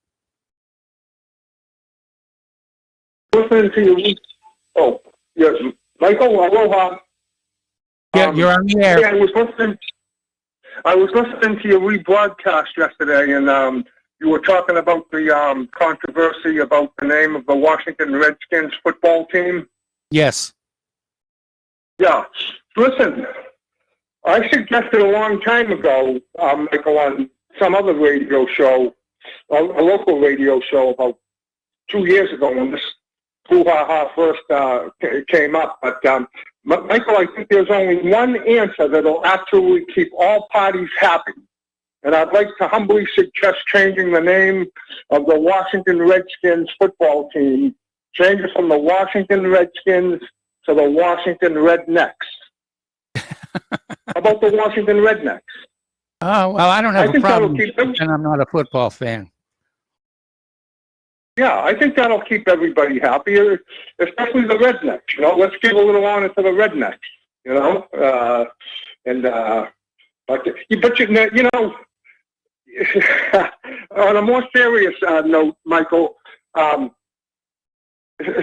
Listening to you. Oh, yes. Michael, aloha. Yeah, you're on the air. Yeah, I was listening to your rebroadcast yesterday, and you were talking about the controversy about the name of the Washington Redskins football team. Yes. Yeah. Listen, I suggested a long time ago, Michael, on some other radio show, a local radio show about 2 years ago when this brouhaha first came up. But, Michael, I think there's only one answer that will actually keep all parties happy. And I'd like to humbly suggest changing the name of the Washington Redskins football team. Change it from the Washington Redskins to the Washington Rednecks. How about the Washington Rednecks? Oh, well, I don't have I a think that'll problem, keep and I'm not a football fan. Yeah, I think that'll keep everybody happy, especially the rednecks. You know, let's give a little honor to the rednecks. You know, but you know, on a more serious note, Michael,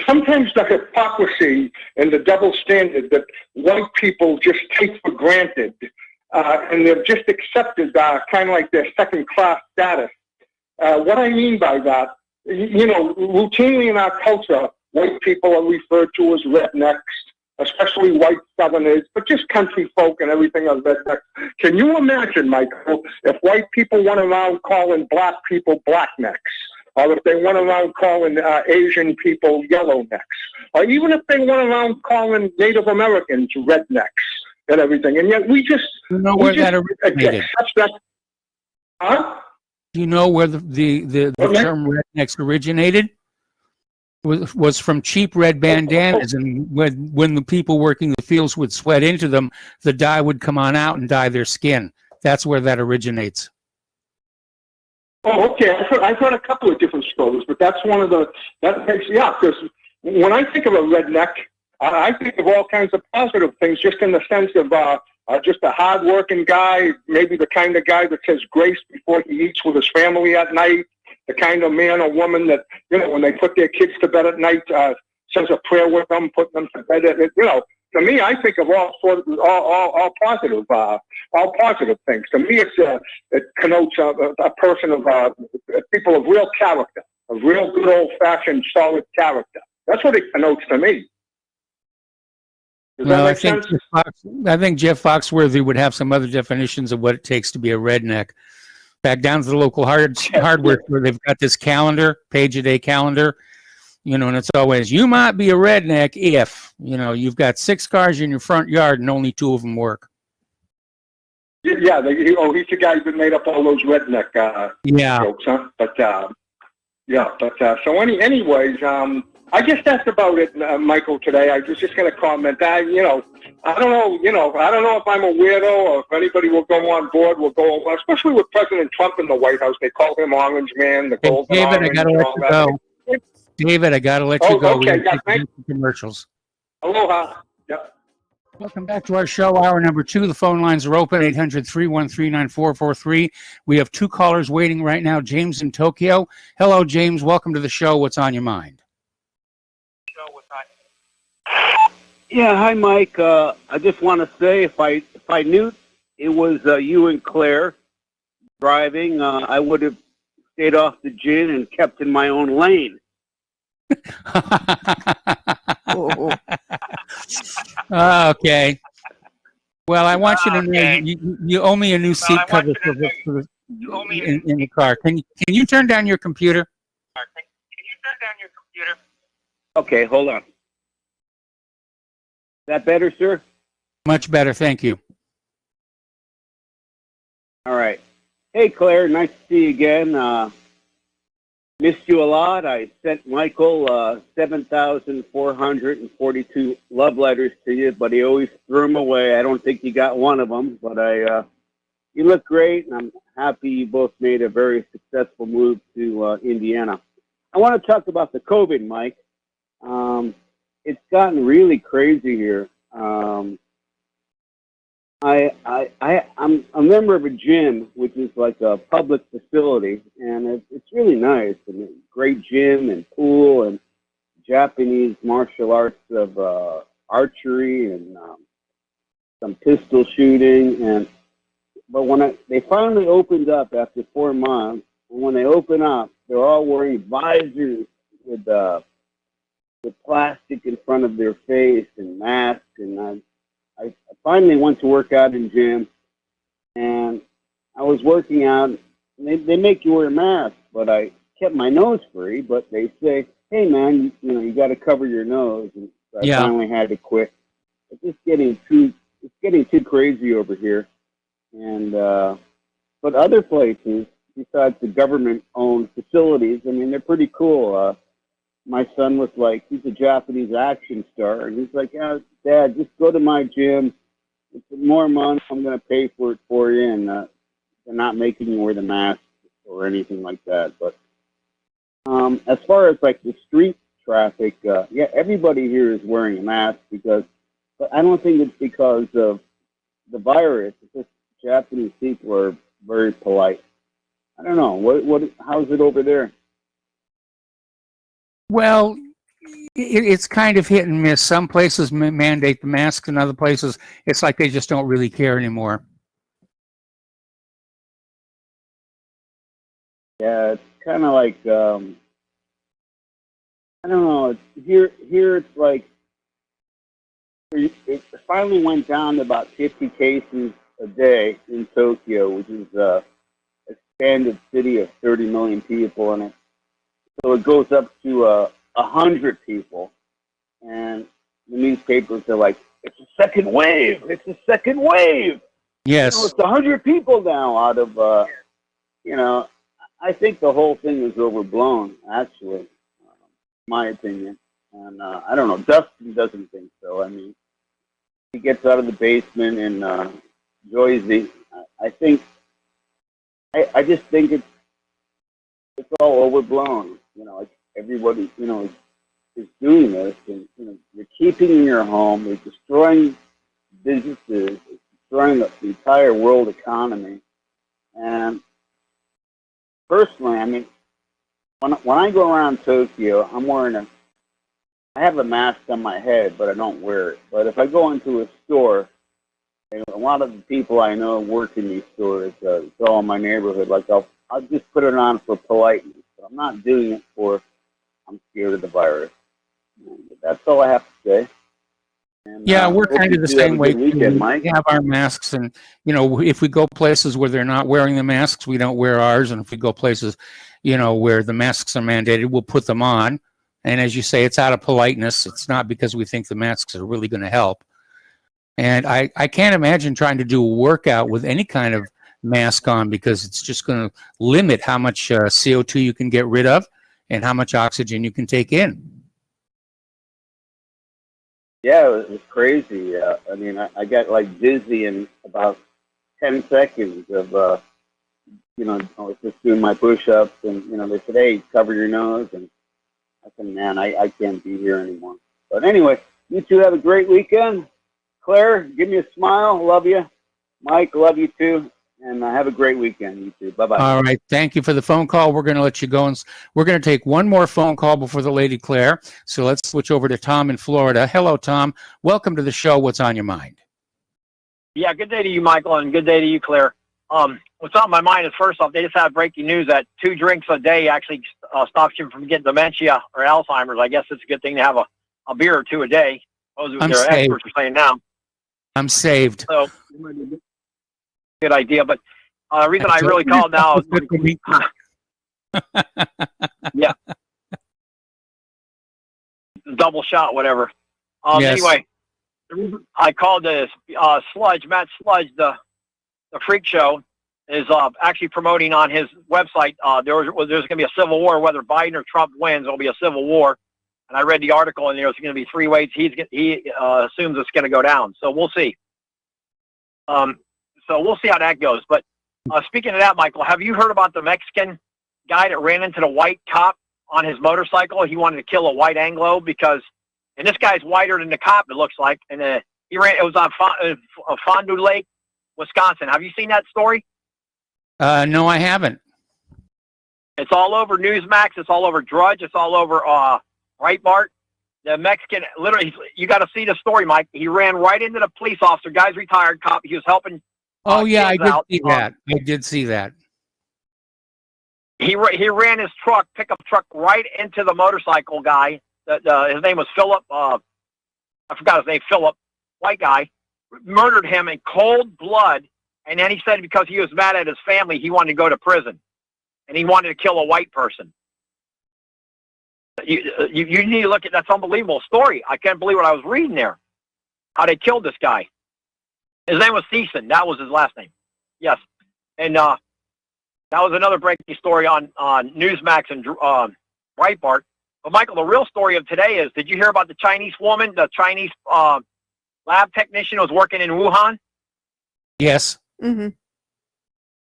sometimes the hypocrisy and the double standard that white people just take for granted, and they've just accepted kind of like their second-class status. What I mean by that, you know, routinely in our culture, white people are referred to as rednecks, especially white Southerners, but just country folk and everything are rednecks. Can you imagine, Michael, if white people went around calling black people blacknecks, or if they went around calling Asian people yellownecks, or even if they went around calling Native Americans rednecks and everything, and yet we just where that originated? Huh? Do you know where the term rednecks originated? Was from cheap red bandanas, and when the people working the fields would sweat into them, the dye would come on out and dye their skin. That's where that originates. Oh, okay. I've heard a couple of different stories, but that's one of because when I think of a redneck, I think of all kinds of positive things, just in the sense of just a hard-working guy, maybe the kind of guy that says grace before he eats with his family at night, the kind of man or woman that, you know, when they put their kids to bed at night, says a prayer with them, putting them to bed. You know, to me, I think of all positive things. To me, it connotes a person of people of real character, of real good old-fashioned solid character. That's what it connotes to me. Does that make sense? I think Jeff Foxworthy would have some other definitions of what it takes to be a redneck. Back down to the local hardware store, they've got this calendar, page-a-day calendar, you know, and it's always, you might be a redneck if, you know, you've got 6 cars in your front yard and only 2 of them work. Yeah, he's the guy that made up all those redneck jokes, huh? But so anyways, I guess that's about it, Michael. Today, I was just going to comment. I don't know if I'm a weirdo or if anybody will go on board. Will go, especially with President Trump in the White House. They call him Orange Man, the golden David, orange. I got to let you go. David, I got to let you go. Okay, we have commercials. Aloha. Yeah. Welcome back to our show, hour number 2. The phone lines are open, 800-313-9443. We have 2 callers waiting right now. James in Tokyo. Hello, James. Welcome to the show. What's on your mind? Yeah, hi, Mike. I just want to say, if I knew it was you and Claire driving, I would have stayed off the gin and kept in my own lane. Okay. Well, I want you to know you owe me a new seat cover in the car. Can you turn down your computer? Okay, hold on. Is that better, sir? Much better, thank you. All right. Hey, Claire, nice to see you again. Missed you a lot. I sent Michael 7,442 love letters to you, but he always threw them away. I don't think he got one of them, but you look great, and I'm happy you both made a very successful move to Indiana. I want to talk about the COVID, Mike. It's gotten really crazy here. I'm a member of a gym, which is like a public facility, and it's really nice. And great gym and pool and Japanese martial arts of archery and some pistol shooting. But when they finally opened up after 4 months, and when they open up, they're all wearing visors with plastic in front of their face and masks. And I finally went to work out in gym, and I was working out. And they make you wear a mask, but I kept my nose free. But they say, "Hey, man, you got to cover your nose." And so I finally had to quit. It's just getting too crazy over here. And but other places besides the government-owned facilities, I mean, they're pretty cool. My son was like, he's a Japanese action star, and he's like, "Yeah, Dad, just go to my gym. It's more months. I'm going to pay for it for you." And they're not making you wear the mask or anything like that. But as far as like the street traffic, yeah, everybody here is wearing a mask but I don't think it's because of the virus. It's just Japanese people are very polite. I don't know. How's it over there? Well, it's kind of hit and miss. Some places mandate the masks, and other places it's like they just don't really care anymore. Yeah, it's kind of like I don't know. Here it's like it finally went down to about 50 cases a day in Tokyo, which is a expanded city of 30 million people, and so it goes up to 100 people, and the newspapers are like, "It's a second wave! It's a second wave!" Yes, It's 100 people now out of I think the whole thing is overblown, actually, my opinion. And I don't know, Dustin doesn't think so. I mean, he gets out of the basement and enjoys I just think it's all overblown. Like everybody, is doing this, and you're keeping in your home, you're destroying businesses, it's destroying the entire world economy. And personally, I mean, when I go around Tokyo, I have a mask on my head, but I don't wear it. But if I go into a store, and a lot of the people I know work in these stores, it's all in my neighborhood, like I'll just put it on for politeness. But I'm not doing it I'm scared of the virus. That's all I have to say. And, yeah, we're kind of the same way. Weekend, Mike. We have our masks, and if we go places where they're not wearing the masks, we don't wear ours. And if we go places, where the masks are mandated, we'll put them on. And as you say, it's out of politeness. It's not because we think the masks are really going to help. And I can't imagine trying to do a workout with any kind of mask on, because it's just going to limit how much CO2 you can get rid of and how much oxygen you can take in. Yeah, it was crazy. I mean, I got like dizzy in about 10 seconds of, I was just doing my push-ups, and, they said, "Hey, cover your nose." And I said, "Man, I can't be here anymore." But anyway, you two have a great weekend. Claire, give me a smile. Love you. Mike, love you too. And have a great weekend, you two. Bye-bye. All right. Thank you for the phone call. We're going to let you go. And we're going to take one more phone call before the Lady Claire. So let's switch over to Tom in Florida. Hello, Tom. Welcome to the show. What's on your mind? Yeah, good day to you, Michael, and good day to you, Claire. What's on my mind is, first off, they just had breaking news that 2 drinks a day actually stops you from getting dementia or Alzheimer's. I guess it's a good thing to have a beer or 2 a day. Those are their experts are saying now. I'm saved. So, good idea. But the reason I really called now is yeah, double shot, whatever. Yes. Anyway, the reason I called this Sludge, Matt Sludge, the Freak Show, is actually promoting on his website. There's going to be a civil war, whether Biden or Trump wins. There'll be a civil war. And I read the article, and there's going to be 3 ways he assumes it's going to go down. So we'll see. So we'll see how that goes. But speaking of that, Michael, have you heard about the Mexican guy that ran into the white cop on his motorcycle? He wanted to kill a white Anglo and this guy's whiter than the cop, it looks like. And it was on Fond du Lake, Wisconsin. Have you seen that story? No, I haven't. It's all over Newsmax. It's all over Drudge. It's all over Breitbart. The Mexican, literally, you got to see the story, Mike. He ran right into the police officer. Guy's retired cop. He was helping. Oh, yeah, I did out. see that. I did see that. He ran his pickup truck, right into the motorcycle guy. His name was Philip. I forgot his name. Philip, white guy, murdered him in cold blood. And then he said because he was mad at his family, he wanted to go to prison, and he wanted to kill a white person. You need to look at that's unbelievable story. I can't believe what I was reading there. How they killed this guy. His name was Thiessen. That was his last name. Yes, and that was another breaking story on Newsmax and Breitbart. But Michael, the real story of today is: did you hear about the Chinese woman, the Chinese lab technician who was working in Wuhan? Yes. Mm-hmm.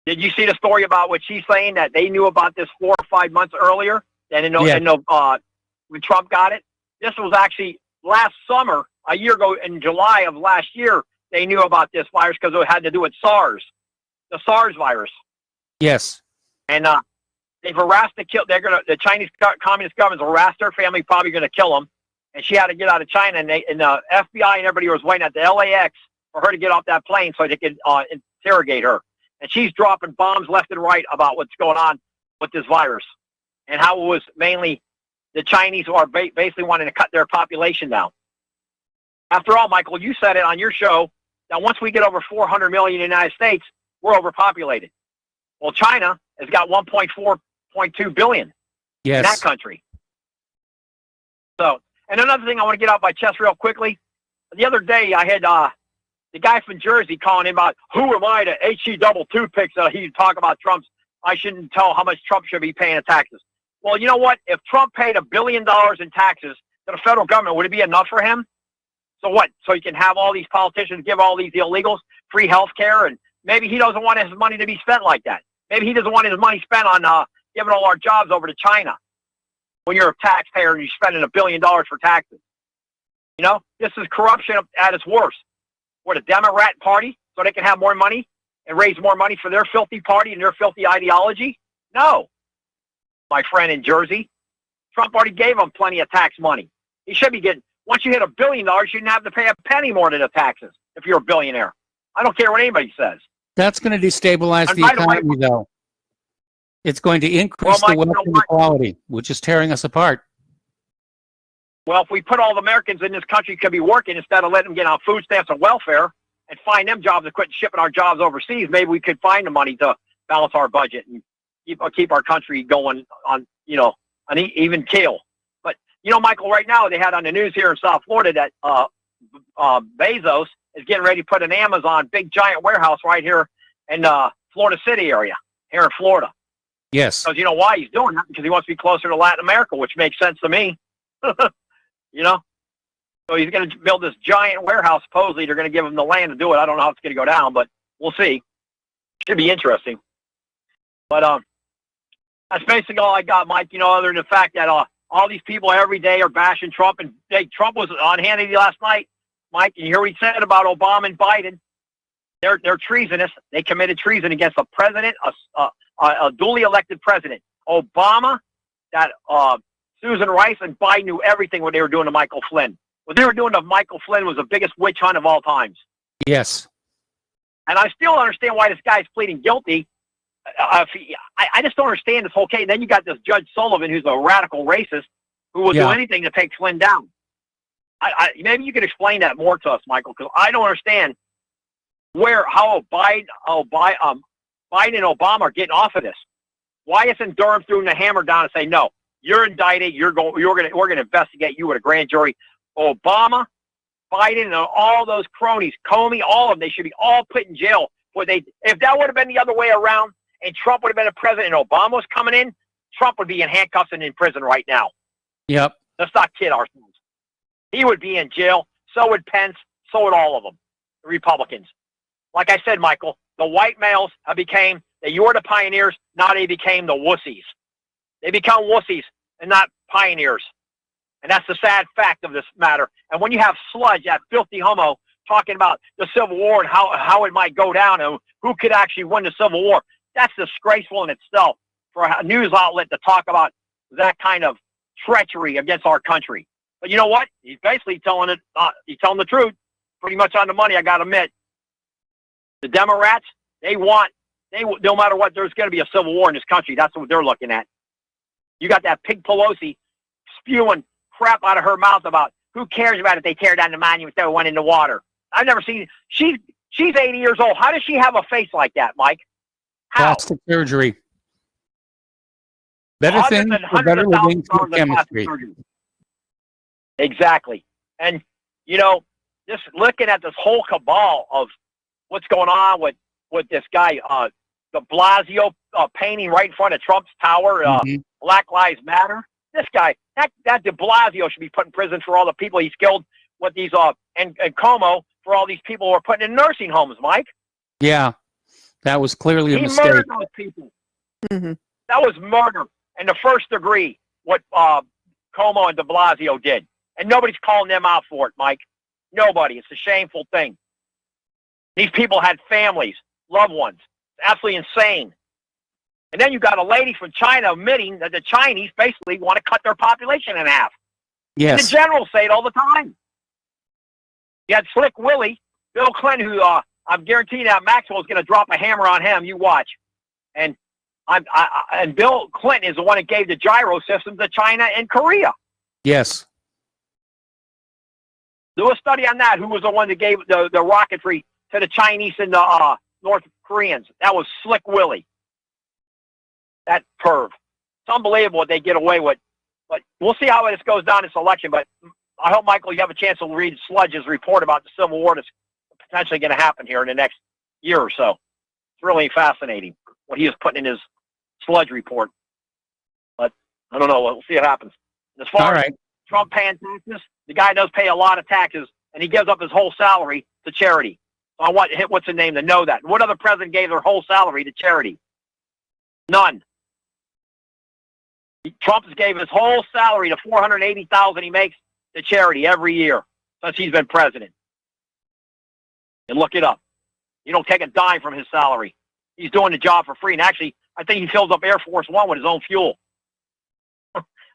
Did you see the story about what she's saying, that they knew about this 4 or 5 months earlier? And when Trump got it, this was actually last summer, a year ago, in July of last year, they knew about this virus because it had to do with SARS, the SARS virus. Yes. And they've harassed the Chinese Communist government's harassed her family, probably going to kill them. And she had to get out of China, and the FBI and everybody was waiting at the LAX for her to get off that plane so they could interrogate her. And she's dropping bombs left and right about what's going on with this virus and how it was mainly the Chinese who are basically wanting to cut their population down. After all, Michael, you said it on your show that once we get over 400 million in the United States, we're overpopulated. Well, China has got 1.4.2 billion in that country. So, and another thing I want to get out my chest real quickly. The other day, I had the guy from Jersey calling in about, who am I to HE double toothpicks? He'd talk about Trump's, I shouldn't tell how much Trump should be paying in taxes. Well, you know what? If Trump paid $1 billion in taxes to the federal government, would it be enough for him? So what? So he can have all these politicians give all these illegals free health care, and maybe he doesn't want his money to be spent like that. Maybe he doesn't want his money spent on giving all our jobs over to China. When you're a taxpayer and you're spending $1 billion for taxes. You know, this is corruption at its worst. We're the Democrat Party, so they can have more money and raise more money for their filthy party and their filthy ideology? No. My friend in Jersey, Trump already gave him plenty of tax money. He should be getting, once you hit $1 billion, you shouldn't have to pay a penny more to the taxes if you're a billionaire. I don't care what anybody says. That's going to destabilize the economy, though. It's going to increase the wealth inequality, which is tearing us apart. Well, if we put all the Americans in this country could be working instead of letting them get on food stamps and welfare and find them jobs and quit shipping our jobs overseas, maybe we could find the money to balance our budget and keep our country going on, an even keel. But, Michael, right now they had on the news here in South Florida that Bezos is getting ready to put an Amazon big giant warehouse right here in Florida City area, here in Florida. Yes. Because you know why he's doing that? Because he wants to be closer to Latin America, which makes sense to me. So he's going to build this giant warehouse. Supposedly they're going to give him the land to do it. I don't know how it's going to go down, but we'll see. Should be interesting. But that's basically all I got, Mike. Other than the fact that all these people every day are bashing Trump, and Trump was on Hannity last night, Mike. And you hear what he said about Obama and Biden? They're treasonous. They committed treason against a president, a duly elected president. Obama, that Susan Rice, and Biden knew everything what they were doing to Michael Flynn. What they were doing to Michael Flynn was the biggest witch hunt of all times. Yes. And I still understand why this guy's pleading guilty. I just don't understand this whole case. And then you got this Judge Sullivan, who's a radical racist, who will do anything to take Flynn down. Maybe you could explain that more to us, Michael, because I don't understand how Biden and Obama are getting off of this. Why isn't Durham throwing the hammer down and say, no, you're indicted, we're going to investigate you with a grand jury? Obama, Biden, and all those cronies, Comey, all of them, they should be all put in jail. If that would have been the other way around and Trump would have been a president and Obama was coming in, Trump would be in handcuffs and in prison right now. Yep. Let's not kid ourselves. He would be in jail. So would Pence. So would all of them, the Republicans. Like I said, Michael, the white males you were the pioneers, now they became the wussies. They become wussies and not pioneers. And that's the sad fact of this matter. And when you have Sludge, that filthy homo, talking about the Civil War and how it might go down and who could actually win the Civil War, that's disgraceful in itself for a news outlet to talk about that kind of treachery against our country. But you know what? He's basically telling the truth, pretty much on the money, I got to admit. The Democrats, no matter what, there's going to be a civil war in this country. That's what they're looking at. You got that pig Pelosi spewing crap out of her mouth about who cares about if they tear down the monument that went in the water. I've never seen. She's 80 years old. How does she have a face like that, Mike? How? Plastic surgery. Better things for better living through chemistry. Exactly. And, just looking at this whole cabal of what's going on with this guy, de Blasio painting right in front of Trump's tower, Black Lives Matter. This guy, that de Blasio should be put in prison for all the people he's killed with these, and Como for all these people who are put in nursing homes, Mike. Yeah. That was clearly a He mistake. murdered those people. Mhm. That was murder in the first degree, what Como and de Blasio did. And nobody's calling them out for it, Mike. Nobody. It's a shameful thing. These people had families, loved ones. It's absolutely insane. And then you got a lady from China admitting that the Chinese basically want to cut their population in half. And the Yes. generals say it all the time. You had Slick Willie, Bill Clinton, who I'm guaranteeing that Maxwell's going to drop a hammer on him. You watch. And and Bill Clinton is the one that gave the gyro system to China and Korea. Yes. Do a study on that. Who was the one that gave the rocketry to the Chinese and the North Koreans? That was Slick Willie. That perv. It's unbelievable what they get away with. But we'll see how this goes down this election. But I hope, Michael, you have a chance to read Sludge's report about the Civil War that's potentially going to happen here in the next year or so. It's really fascinating what he is putting in his Sludge report. But I don't know. We'll see what happens. As far All as right. Trump paying taxes, the guy does pay a lot of taxes, and he gives up his whole salary to charity. So I want what's the name to know that. What other president gave their whole salary to charity? None. Trump gave his whole salary, the $480,000 he makes, to charity every year since he's been president. And look it up. You don't take a dime from his salary. He's doing the job for free. And actually, I think he fills up Air Force One with his own fuel.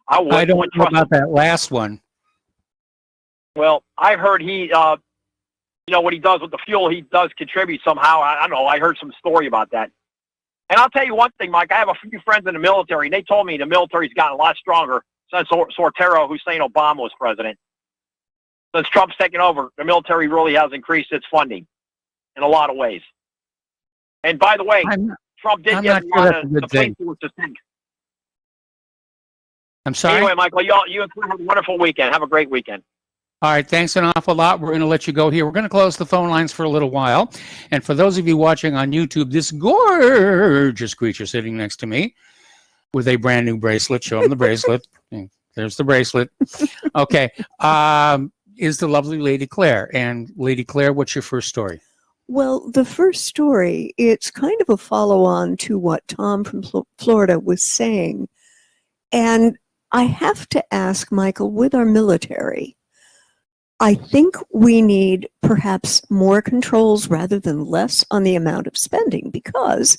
I don't know trust about him. that last one. Well, I heard he, what he does with the fuel, he does contribute somehow. I don't know. I heard some story about that. And I'll tell you one thing, Mike. I have a few friends in the military, and they told me the military's gotten a lot stronger since Sortero Hussein Obama was president. Since Trump's taken over, the military really has increased its funding in a lot of ways. And by the way, Trump did I'm give not a sure lot that's a of good the police thing. forces things. I'm sorry? Anyway, Michael, you have a wonderful weekend. Have a great weekend. All right, thanks an awful lot. We're going to let you go here. We're going to close the phone lines for a little while. And for those of you watching on YouTube, this gorgeous creature sitting next to me with a brand new bracelet, show him the bracelet. There's the bracelet. Okay, is the lovely Lady Claire. And Lady Claire, what's your first story? Well, the first story, it's kind of a follow-on to what Tom from Florida was saying. And I have to ask, Michael, with our military, I think we need perhaps more controls rather than less on the amount of spending, because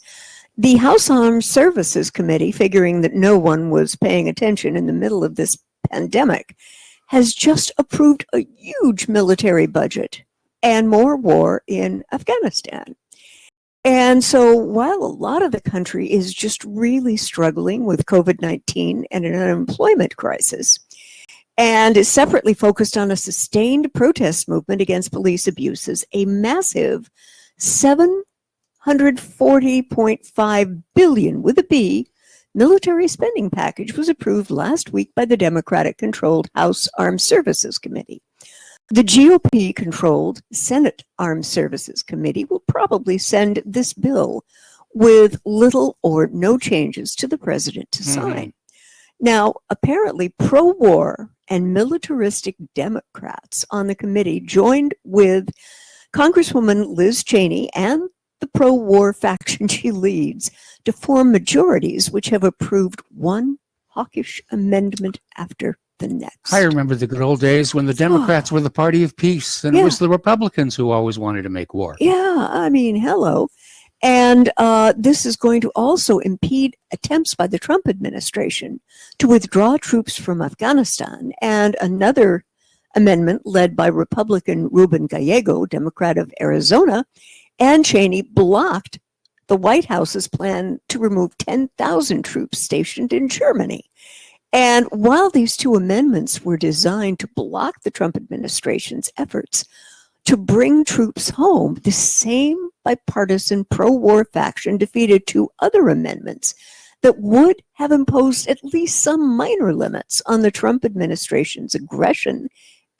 the House Armed Services Committee, figuring that no one was paying attention in the middle of this pandemic, has just approved a huge military budget and more war in Afghanistan. And so while a lot of the country is just really struggling with COVID-19 and an unemployment crisis, and is separately focused on a sustained protest movement against police abuses, a massive $740.5 billion with a B military spending package was approved last week by the Democratic-controlled House Armed Services Committee. The GOP-controlled Senate Armed Services Committee will probably send this bill with little or no changes to the president to sign. Now, apparently, pro-war and militaristic Democrats on the committee joined with Congresswoman Liz Cheney and the pro-war faction she leads to form majorities which have approved one hawkish amendment after the next. I remember the good old days when the Democrats were the party of peace, and it was the Republicans who always wanted to make war. Yeah, I mean, hello. And this is going to also impede attempts by the Trump administration to withdraw troops from Afghanistan. And another amendment led by Republican Ruben Gallego, Democrat of Arizona, and Cheney blocked the White House's plan to remove 10,000 troops stationed in Germany. And while these two amendments were designed to block the Trump administration's efforts to bring troops home, the same bipartisan pro-war faction defeated two other amendments that would have imposed at least some minor limits on the Trump administration's aggression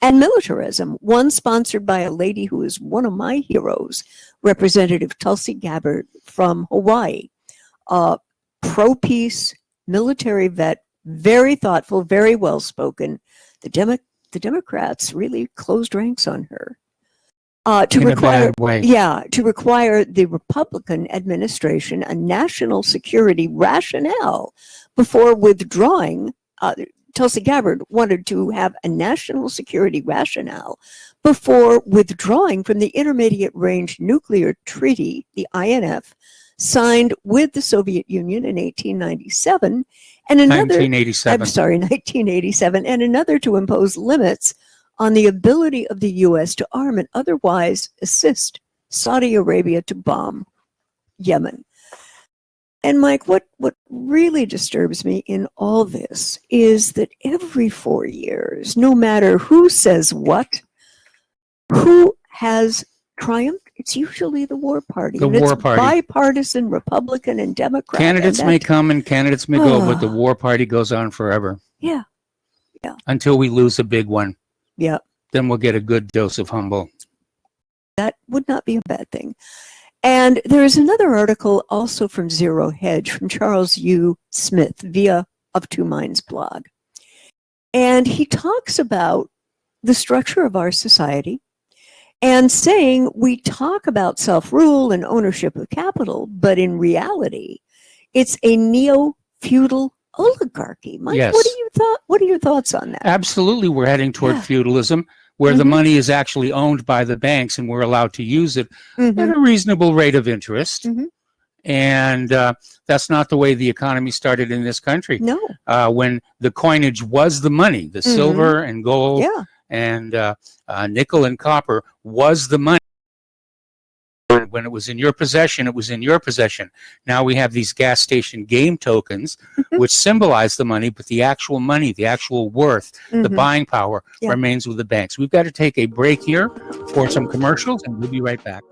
and militarism, one sponsored by a lady who is one of my heroes, Representative Tulsi Gabbard from Hawaii, pro-peace, military vet, very thoughtful, very well-spoken. The Democrats really closed ranks on her. to in require, a bad way. yeah, to require the Republican administration a national security rationale before withdrawing. Tulsi Gabbard wanted to have a national security rationale before withdrawing from the Intermediate Range Nuclear Treaty, the INF, signed with the Soviet Union in 1897, and another, 1987. I'm sorry, 1987, and another to impose limits on the ability of the U.S. to arm and otherwise assist Saudi Arabia to bomb Yemen. And Mike, what really disturbs me in all this is that every 4 years, no matter who says what, who has triumphed, it's usually the war party. The and war it's party. Bipartisan, Republican and Democrat. Candidates and may come and candidates may go, but the war party goes on forever. Yeah. Until we lose a big one. Yeah. Then we'll get a good dose of humble. That would not be a bad thing. And there is another article also from Zero Hedge from Charles U. Smith via Of Two Minds blog. And he talks about the structure of our society and saying we talk about self-rule and ownership of capital, but in reality, it's a neo-feudal oligarchy. Mike, Yes. What are your thoughts on that? Absolutely, we're heading toward Yeah. feudalism, where the money is actually owned by the banks and we're allowed to use it at a reasonable rate of interest. Mhm. And that's not the way the economy started in this country. No. When the coinage was the money, the silver and gold Yeah. and nickel and copper was the money. When it was in your possession, it was in your possession. Now we have these gas station game tokens, which symbolize the money, but the actual money, the actual worth, the buying power Yeah. remains with the banks. We've got to take a break here for some commercials, and we'll be right back.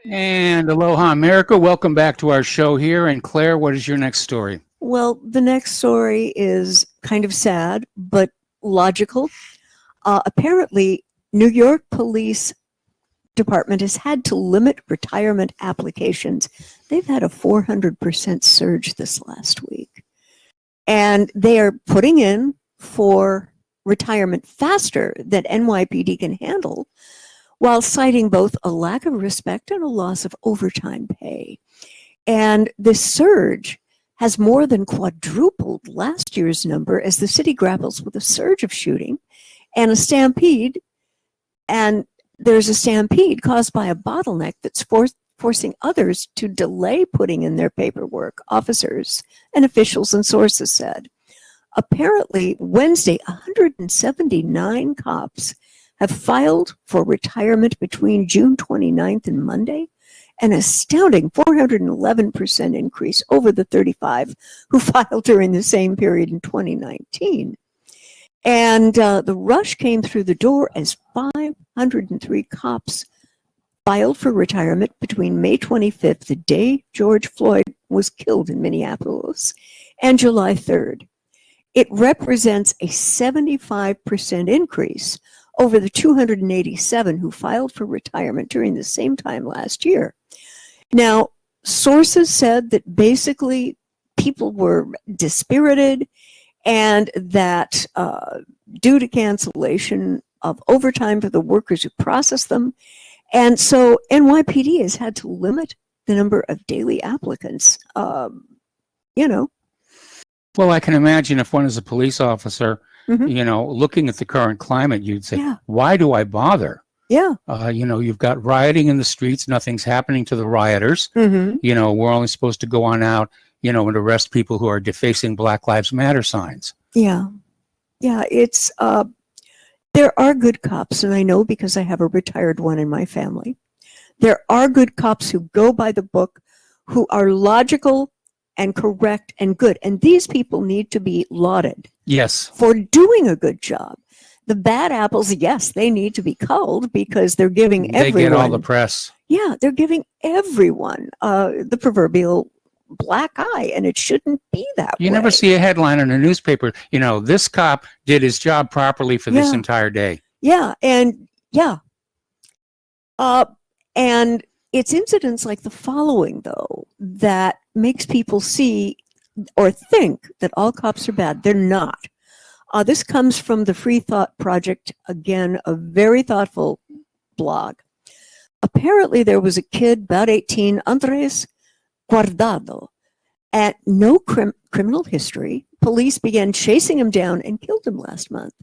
And aloha, America. Welcome back to our show here. And Claire, what is your next story? Well, the next story is kind of sad, but logical. Apparently, New York Police Department has had to limit retirement applications. They've had a 400% surge this last week. And they are putting in for retirement faster than NYPD can handle, while citing both a lack of respect and a loss of overtime pay. And this surge has more than quadrupled last year's number as the city grapples with a surge of shooting and a stampede. And there's a stampede caused by a bottleneck that's forcing others to delay putting in their paperwork, officers and officials and sources said. Apparently, Wednesday, 179 cops have filed for retirement between June 29th and Monday, an astounding 411% increase over the 35 who filed during the same period in 2019. And the rush came through the door as 503 cops filed for retirement between May 25th, the day George Floyd was killed in Minneapolis, and July 3rd. It represents a 75% increase over the 287 who filed for retirement during the same time last year. Now, sources said that basically people were dispirited and that due to cancellation of overtime for the workers who process them. And so NYPD has had to limit the number of daily applicants, Well, I can imagine if one is a police officer, looking at the current climate, you'd say, why do I bother? Yeah. You've got rioting in the streets. Nothing's happening to the rioters. We're only supposed to go on out, and arrest people who are defacing Black Lives Matter signs. Yeah. Yeah. It's, there are good cops, and I know because I have a retired one in my family. There are good cops who go by the book, who are logical and correct and good. And these people need to be lauded. Yes. For doing a good job. The bad apples, yes, they need to be culled because they're giving everyone. They get all the press. Yeah, they're giving everyone the proverbial black eye, and it shouldn't be that way. You never see a headline in a newspaper, this cop did his job properly for this entire day. Yeah, and and it's incidents like the following, though, that makes people see or think that all cops are bad. They're not. This comes from the Free Thought Project, again, a very thoughtful blog. apparently there was a kid, about 18, Andres Guardado, at no criminal history. Police began chasing him down and killed him last month.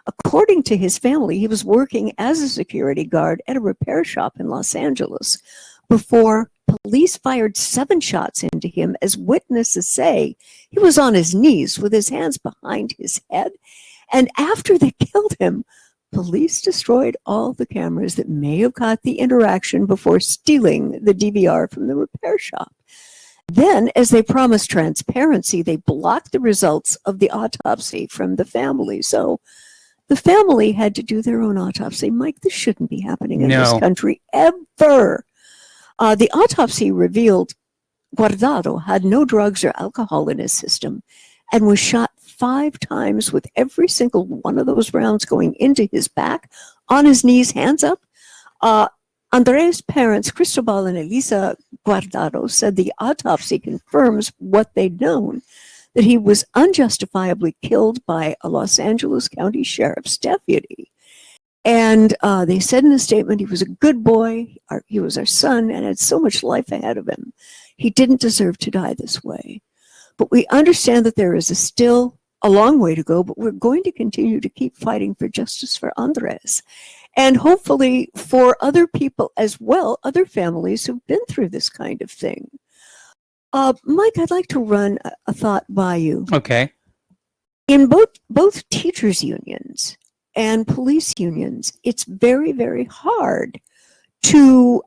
According to his family, he was working as a security guard at a repair shop in Los Angeles before police fired 7 shots into him. As witnesses say, he was on his knees with his hands behind his head. And after they killed him, police destroyed all the cameras that may have caught the interaction before stealing the DVR from the repair shop. Then, as they promised transparency, they blocked the results of the autopsy from the family. So the family had to do their own autopsy. Mike, this shouldn't be happening in this country ever. The autopsy revealed Guardado had no drugs or alcohol in his system and was shot 5 times with every single one of those rounds going into his back, on his knees, hands up. Andres' parents, Cristobal and Elisa Guardado, said the autopsy confirms what they'd known, that he was unjustifiably killed by a Los Angeles County Sheriff's deputy. And they said in a statement, he was a good boy, he was our son, and had so much life ahead of him. He didn't deserve to die this way. But we understand that there is still a long way to go, but we're going to continue to keep fighting for justice for Andres. And hopefully for other people as well, other families who've been through this kind of thing. Mike, I'd like to run a thought by you. Okay. In both teachers' unions and police unions, it's very, very hard to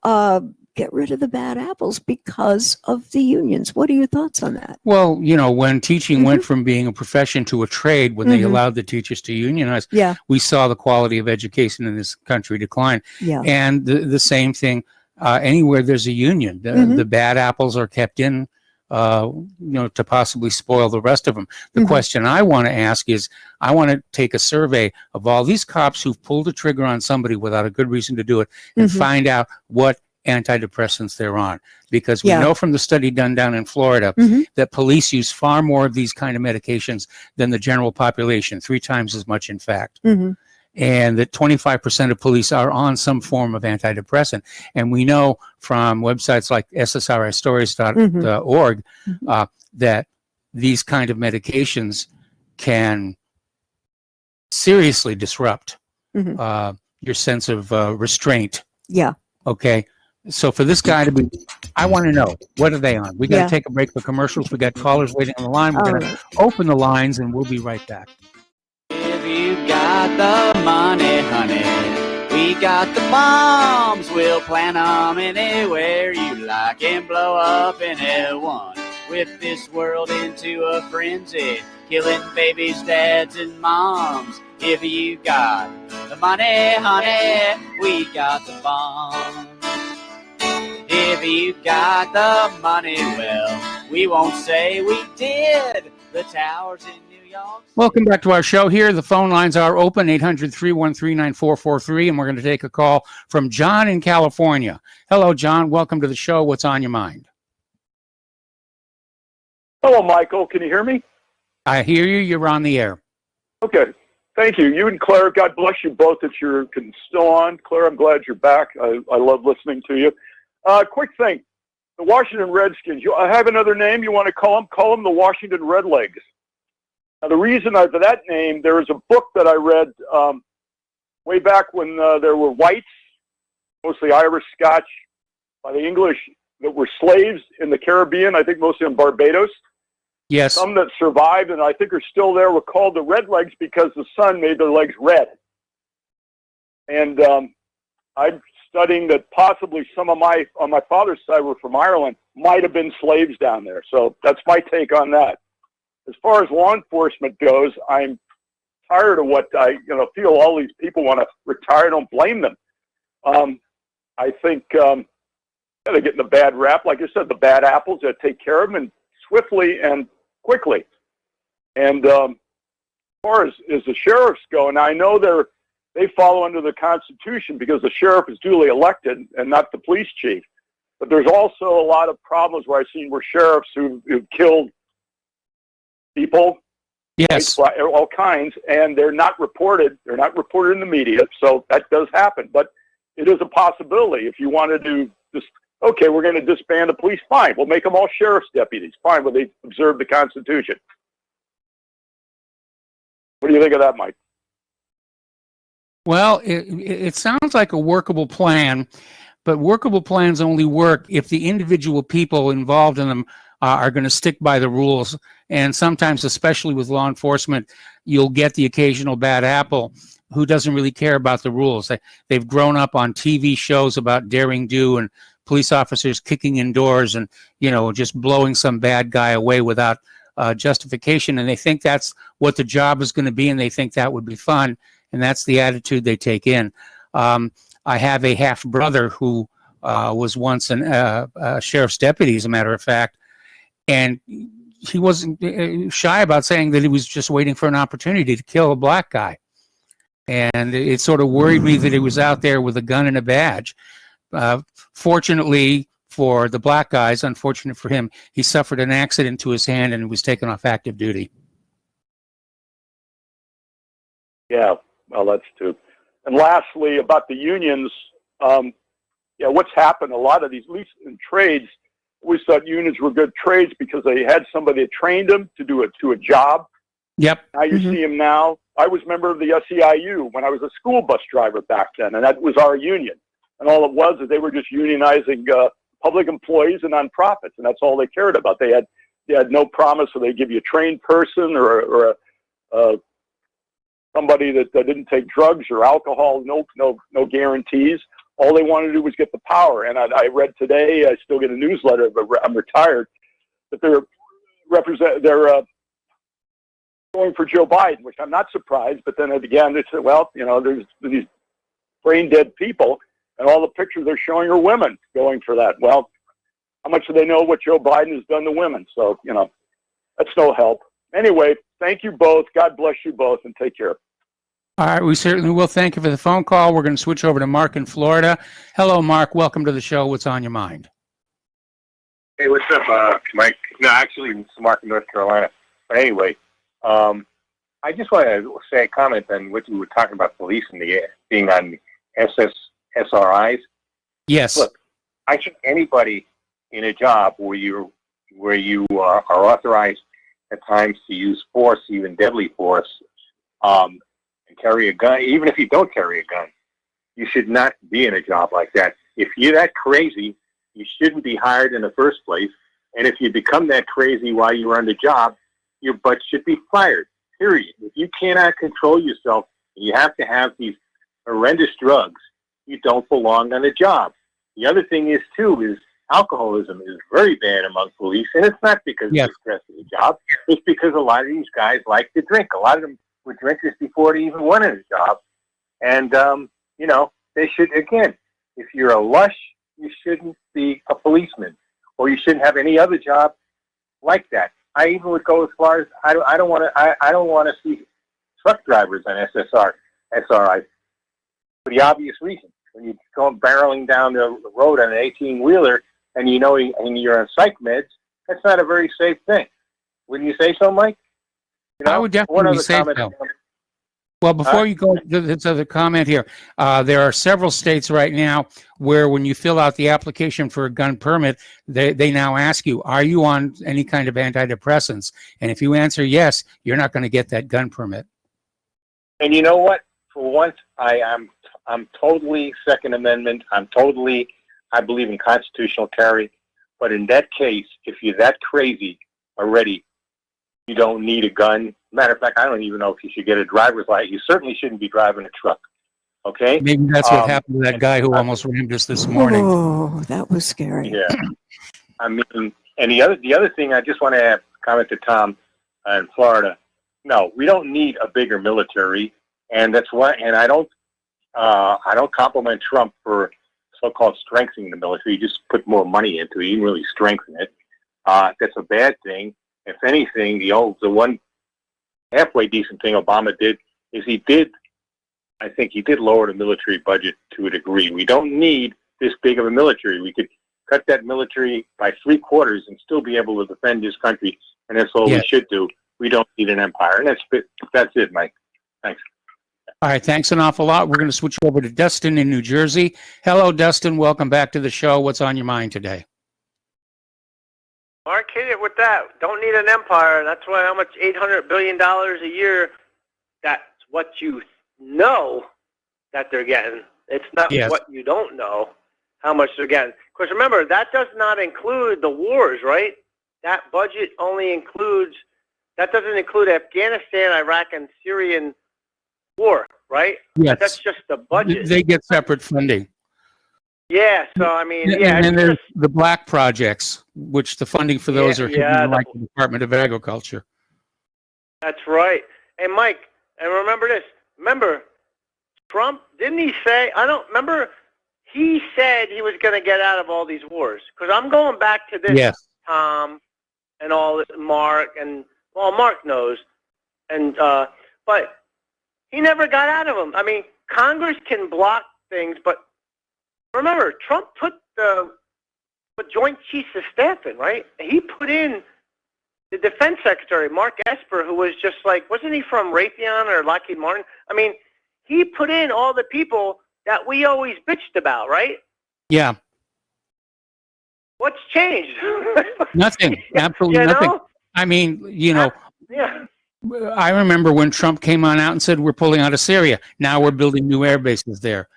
get rid of the bad apples because of the unions. What are your thoughts on that? Well, when teaching went from being a profession to a trade, when they allowed the teachers to unionize, we saw the quality of education in this country decline. Yeah. And the same thing, anywhere there's a union, the bad apples are kept in, to possibly spoil the rest of them. The question I want to ask is, I want to take a survey of all these cops who've pulled a trigger on somebody without a good reason to do it and find out what antidepressants they're on, because we know from the study done down in Florida that police use far more of these kind of medications than the general population, 3 times as much in fact, and that 25% of police are on some form of antidepressant. And we know from websites like ssristories.org that these kind of medications can seriously disrupt your sense of restraint. Okay. So for this guy to be, I want to know, what are they on? We got to take a break for commercials. We got callers waiting on the line. We're going to open the lines and we'll be right back. If you got the money, honey, we got the bombs. We'll plant 'em anywhere you like and blow up anyone. Whip this world into a frenzy, killing babies, dads, and moms. If you got the money, honey, we got the bombs. If you got the money, well, we won't say we did. The towers in New York. Welcome back to our show here. The phone lines are open, 800-313-9443, and we're going to take a call from John in California. Hello, John. Welcome to the show. What's on your mind? Hello, Michael. Can you hear me? I hear you. You're on the air. Okay. Thank you. You and Claire, God bless you both that you're still on. Claire, I'm glad you're back. I love listening to you. Quick thing. The Washington Redskins. I have another name you want to call them? Call them the Washington Redlegs. Now, the reason for that name, there was a book that I read way back when there were whites, mostly Irish, Scotch, by the English, that were slaves in the Caribbean, I think mostly in Barbados. Yes. Some that survived and I think are still there were called the Redlegs because the sun made their legs red. And I'm studying that possibly some of on my father's side were from Ireland, might have been slaves down there. So that's my take on that. As far as law enforcement goes, I'm tired of what I feel all these people want to retire. I don't blame them. I think they're getting the bad rap. Like I said, the bad apples, that take care of them and swiftly and quickly. And as far as the sheriffs go, and I know they follow under the Constitution because the sheriff is duly elected and not the police chief. But there's also a lot of problems where I've seen where sheriffs who've killed people, yes, all kinds, and they're not reported. They're not reported in the media, so that does happen. But it is a possibility. If you wanted to just, okay, we're going to disband the police, fine. We'll make them all sheriff's deputies, fine, but they observe the Constitution. What do you think of that, Mike? Well, it sounds like a workable plan, but workable plans only work if the individual people involved in them are going to stick by the rules. And sometimes, especially with law enforcement, you'll get the occasional bad apple who doesn't really care about the rules. They've grown up on TV shows about daring do and police officers kicking in doors and, just blowing some bad guy away without justification. And they think that's what the job is going to be, and they think that would be fun. And that's the attitude they take in. I have a half brother who was once a sheriff's deputy, as a matter of fact, and he wasn't shy about saying that he was just waiting for an opportunity to kill a black guy. And it sort of worried me that he was out there with a gun and a badge. Fortunately for the black guys, unfortunate for him, he suffered an accident to his hand and was taken off active duty. Yeah, well, that's true. And lastly, about the unions, what's happened, a lot of these, at least in trades, we thought unions were good trades because they had somebody that trained them to do a job. Yep. Now you see them now. I was a member of the SEIU when I was a school bus driver back then, and that was our union. And all it was is they were just unionizing public employees and nonprofits, and that's all they cared about. They had no promise that they'd give you a trained person or somebody that didn't take drugs or alcohol. No guarantees. All they wanted to do was get the power. And I read today, I still get a newsletter, but I'm retired, that they're going for Joe Biden, which I'm not surprised. But then again, they said, well, there's these brain dead people, and all the pictures they're showing are women going for that. Well, how much do they know what Joe Biden has done to women? So, that's no help. Anyway, thank you both. God bless you both, and take care. All right, we certainly will. Thank you for the phone call. We're going to switch over to Mark in Florida. Hello, Mark. Welcome to the show. What's on your mind? Hey, what's up, Mike? No, actually, it's Mark in North Carolina. But anyway, I just want to say a comment on what you were talking about police and being on SSRIs. Yes. Look, I think anybody in a job where you are authorized at times to use force, even deadly force, and carry a gun, even if you don't carry a gun, you should not be in a job like that. If you're that crazy, you shouldn't be hired in the first place. And if you become that crazy while you're on the job, your butt should be fired, period. If you cannot control yourself and you have to have these horrendous drugs, you don't belong on the job. The other thing is, too, is alcoholism is very bad among police, and it's not because of the stress of the job. It's because a lot of these guys like to drink. A lot of them were drinkers before they even went in a job. And, they should, again, if you're a lush, you shouldn't be a policeman, or you shouldn't have any other job like that. I even would go as far as I don't want to see truck drivers on SRIs for the obvious reason. When you go barreling down the road on an 18-wheeler and and you're on psych meds, that's not a very safe thing. Wouldn't you say so, Mike? I would definitely say so. Well, before you go to the comment here, there are several states right now where when you fill out the application for a gun permit, they now ask you, are you on any kind of antidepressants? And if you answer yes, you're not going to get that gun permit. And you know what? For once, I'm totally Second Amendment. I believe in constitutional carry. But in that case, if you're that crazy already, you don't need a gun. Matter of fact, I don't even know if you should get a driver's license. You certainly shouldn't be driving a truck. Okay? Maybe that's what happened to that guy who almost rammed us this morning. Oh, that was scary. Yeah. I mean, and the other thing, I just want to comment to Tom in Florida. No, we don't need a bigger military, and that's why. And I don't compliment Trump for so-called strengthening the military. You just put more money into it. You didn't really strengthen it. That's a bad thing. If anything, the one halfway decent thing Obama did is I think he did lower the military budget to a degree. We don't need this big of a military. We could cut that military by 3/4 and still be able to defend this country, and that's all we should do. We don't need an empire. And that's it, Mike. Thanks. All right, thanks an awful lot. We're going to switch over to Dustin in New Jersey. Hello, Dustin. Welcome back to the show. What's on your mind today? Mark, hit it with that. Don't need an empire. That's why how much $800 billion a year, that's what you know that they're getting. It's not what you don't know how much they're getting. Because remember, that does not include the wars, right? That budget only includes, that doesn't include Afghanistan, Iraq, and Syrian war, right? Yes. That's just the budget. They get separate funding. Yeah, so I mean, yeah. And then there's the black projects, which the funding for those are hidden like the Department of Agriculture. That's right. And Mike, and remember this. Remember, Trump, didn't he say, I don't remember, he said he was going to get out of all these wars. Because I'm going back to this, Tom, and all this, Mark, and, well, Mark knows. And, but he never got out of them. I mean, Congress can block things, but remember, Trump put the Joint Chiefs of Staff in, right? He put in the Defense Secretary, Mark Esper, who was just like, wasn't he from Raytheon or Lockheed Martin? I mean, he put in all the people that we always bitched about, right? Yeah. What's changed? Nothing. Absolutely nothing. Know? I mean, you know, yeah. I remember when Trump came on out and said, we're pulling out of Syria. Now we're building new air bases there.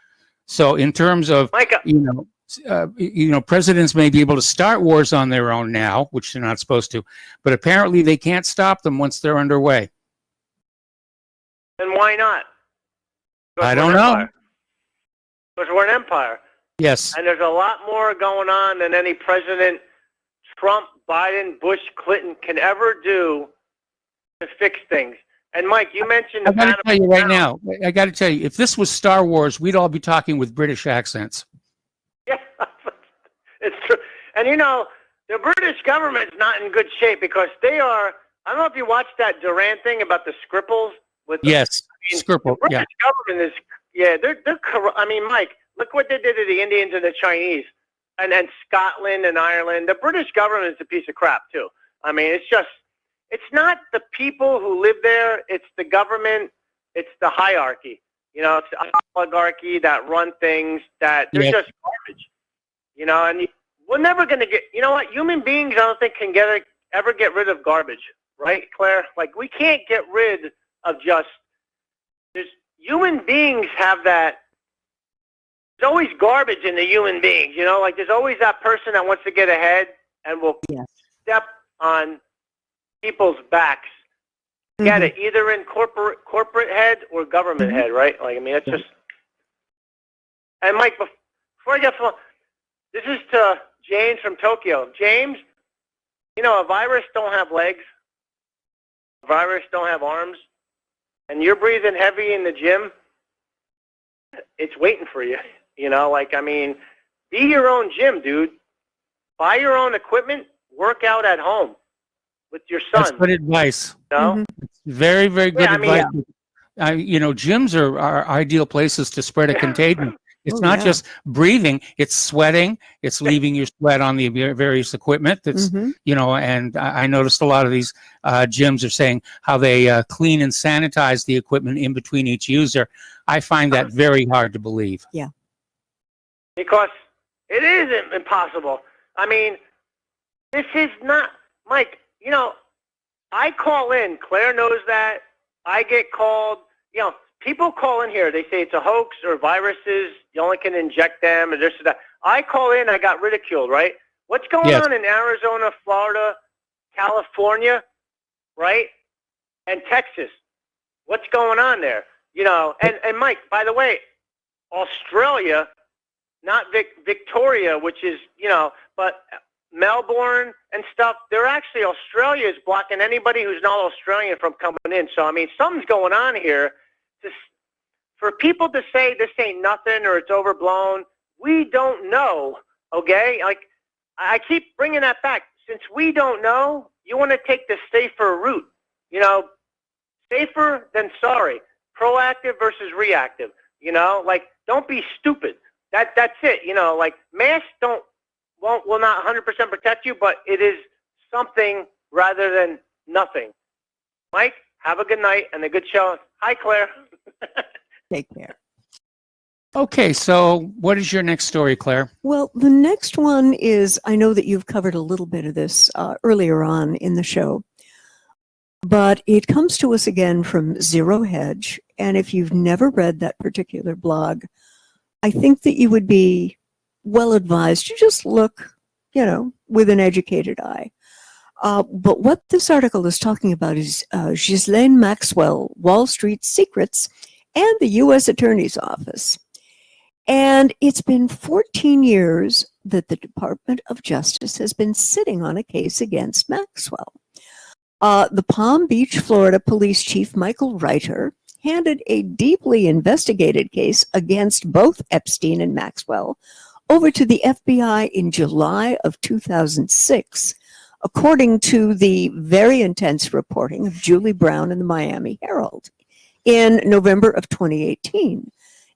So in terms of, you know, presidents may be able to start wars on their own now, which they're not supposed to, but apparently they can't stop them once they're underway. And why not? I don't know. Because we're an empire. Yes. And there's a lot more going on than any president, Trump, Biden, Bush, Clinton can ever do to fix things. And Mike, you mentioned I got to tell you right now, I got to tell you, if this was Star Wars, we'd all be talking with British accents. Yeah, it's true. And you know, the British government's not in good shape because they are, I don't know if you watched that Duran thing about the Skripals. Skripal, the British government is, they're corrupt. I mean, Mike, look what they did to the Indians and the Chinese. And then Scotland and Ireland. The British government is a piece of crap, too. I mean, it's just, it's not the people who live there. It's the government. It's the hierarchy. You know, it's the oligarchy that run things that they're just garbage. You know, and we're never going to get, you know what, human beings I don't think can ever get rid of garbage. Right, Claire? Like, we can't get rid of human beings have that, there's always garbage in the human beings, you know? Like, there's always that person that wants to get ahead and will step on people's backs. Get it, either in corporate head or government head, right? Like, I mean, it's just. And Mike, before I get from, this is to James from Tokyo. James, you know, a virus don't have legs. A virus don't have arms. And you're breathing heavy in the gym. It's waiting for you. You know, like, I mean, be your own gym, dude. Buy your own equipment. Work out at home with your son. That's good advice. You know? It's very, very good advice. You know, gyms are ideal places to spread a contagion. It's not just breathing, it's sweating, it's leaving your sweat on the various equipment. That's, you know, and I noticed a lot of these gyms are saying how they clean and sanitize the equipment in between each user. I find that very hard to believe. Yeah. Because it isn't impossible. I mean, this is not, Mike, you know, I call in. Claire knows that. I get called. You know, people call in here. They say it's a hoax or viruses. You only can inject them and this or that. I call in. I got ridiculed, right? What's going on in Arizona, Florida, California, right? And Texas? What's going on there? You know, and Mike, by the way, Australia, not Victoria, which is, you know, but Melbourne and stuff, they're actually, Australia is blocking anybody who's not Australian from coming in. So, I mean, something's going on here. For people to say this ain't nothing or it's overblown, we don't know, okay? Like, I keep bringing that back. Since we don't know, you want to take the safer route. You know, safer than sorry. Proactive versus reactive. You know, like, don't be stupid. That's it. You know, like, masks will not 100% protect you, but it is something rather than nothing. Mike, have a good night and a good show. Hi, Claire. Take care. Okay, so what is your next story, Claire? Well, the next one is, I know that you've covered a little bit of this earlier on in the show, but it comes to us again from Zero Hedge. And if you've never read that particular blog, I think that you would be well advised to just look, with an educated eye. But what this article is talking about is Ghislaine Maxwell, Wall Street Secrets, and the U.S. Attorney's Office. And it's been 14 years that the Department of Justice has been sitting on a case against Maxwell. The Palm Beach, Florida Police Chief Michael Reiter handed a deeply investigated case against both Epstein and Maxwell over to the FBI in July of 2006, according to the very intense reporting of Julie Brown in the Miami Herald in November of 2018.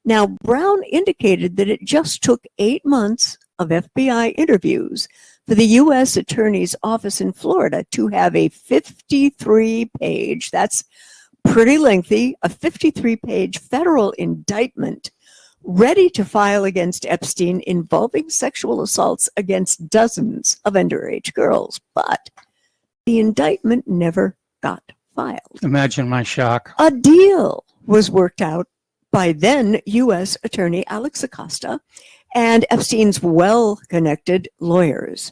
Now, Brown indicated that it just took 8 months of FBI interviews for the U.S. Attorney's Office in Florida to have a 53-page, that's pretty lengthy, a 53-page federal indictment ready to file against Epstein involving sexual assaults against dozens of underage girls. But the indictment never got filed. Imagine my shock. A deal was worked out by then U.S. Attorney Alex Acosta and Epstein's well-connected lawyers.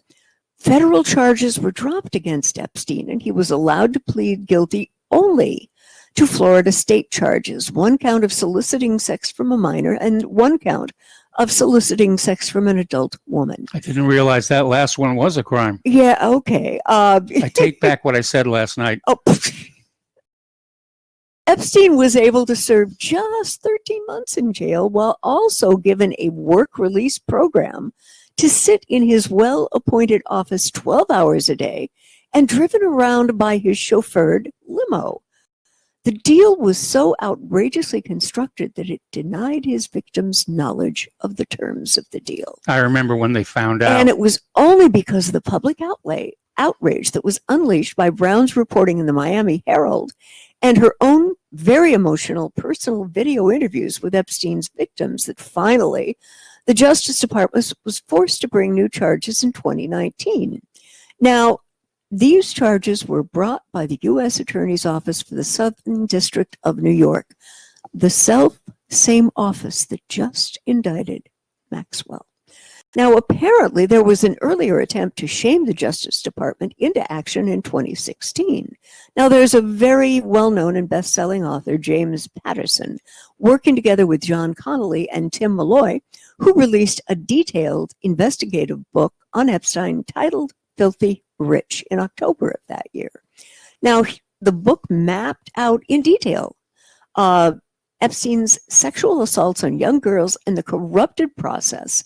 Federal charges were dropped against Epstein, and he was allowed to plead guilty only to Florida state charges, 1 count of soliciting sex from a minor and 1 count of soliciting sex from an adult woman. I didn't realize that last one was a crime. Yeah, okay. I take back what I said last night. Oh, Epstein was able to serve just 13 months in jail while also given a work release program to sit in his well-appointed office 12 hours a day and driven around by his chauffeured limo. The deal was so outrageously constructed that it denied his victims knowledge of the terms of the deal. I remember when they found out. And it was only because of the public outrage that was unleashed by Brown's reporting in the Miami Herald and her own very emotional personal video interviews with Epstein's victims that finally the Justice Department was forced to bring new charges in 2019. Now, these charges were brought by the U.S. Attorney's Office for the Southern District of New York, the same office that just indicted Maxwell. Now, apparently, there was an earlier attempt to shame the Justice Department into action in 2016. Now, there's a very well-known and best-selling author, James Patterson, working together with John Connolly and Tim Malloy, who released a detailed investigative book on Epstein titled Filthy Rich in October of that year. Now, the book mapped out in detail Epstein's sexual assaults on young girls and the corrupted process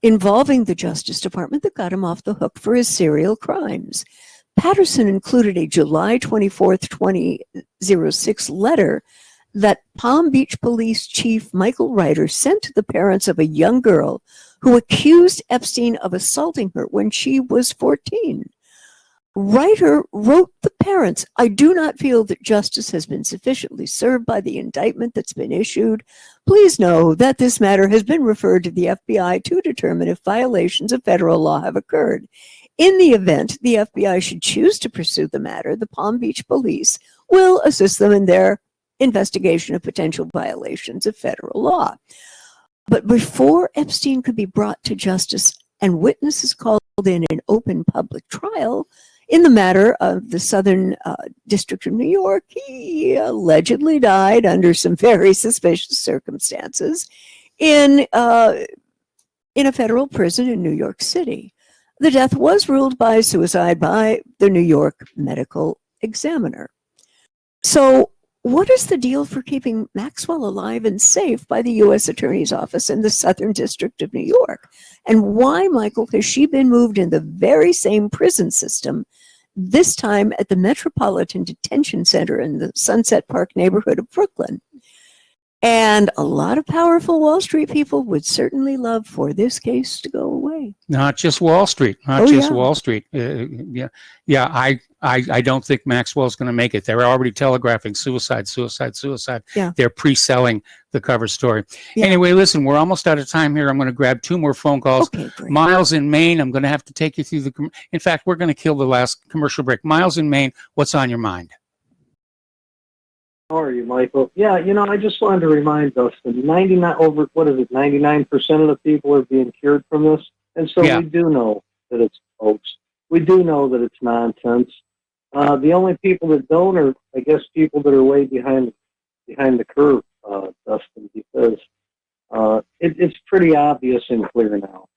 involving the Justice Department that got him off the hook for his serial crimes. Patterson included a July 24th, 2006 letter that Palm Beach Police Chief Michael Reiter sent to the parents of a young girl who accused Epstein of assaulting her when she was 14. Reiter wrote the parents, "I do not feel that justice has been sufficiently served by the indictment that's been issued. Please know that this matter has been referred to the FBI to determine if violations of federal law have occurred. In the event the FBI should choose to pursue the matter, the Palm Beach Police will assist them in their investigation of potential violations of federal law." But before Epstein could be brought to justice and witnesses called in an open public trial in the matter of the Southern District of New York, he allegedly died under some very suspicious circumstances in a federal prison in New York City. The death was ruled by suicide by the New York Medical Examiner. So what is the deal for keeping Maxwell alive and safe by the U.S. Attorney's Office in the Southern District of New York? And why, Michael, has she been moved in the very same prison system, this time at the Metropolitan Detention Center in the Sunset Park neighborhood of Brooklyn? And a lot of powerful Wall Street people would certainly love for this case to go away. Not just Wall Street. Wall Street. I don't think Maxwell's going to make it. They're already telegraphing suicide. Yeah. They're pre-selling the cover story. Yeah. Anyway, listen, we're almost out of time here. I'm going to grab 2 more phone calls. Okay, great. Miles in Maine, I'm going to have to take you through in fact, we're going to kill the last commercial break. Miles in Maine, what's on your mind? How are you, Michael? Yeah, I just wanted to remind us that 99% of the people are being cured from this. And so we do know that it's hoax. We do know that it's nonsense. The only people that don't are, I guess, people that are way behind the curve, Dustin, because it's pretty obvious and clear now,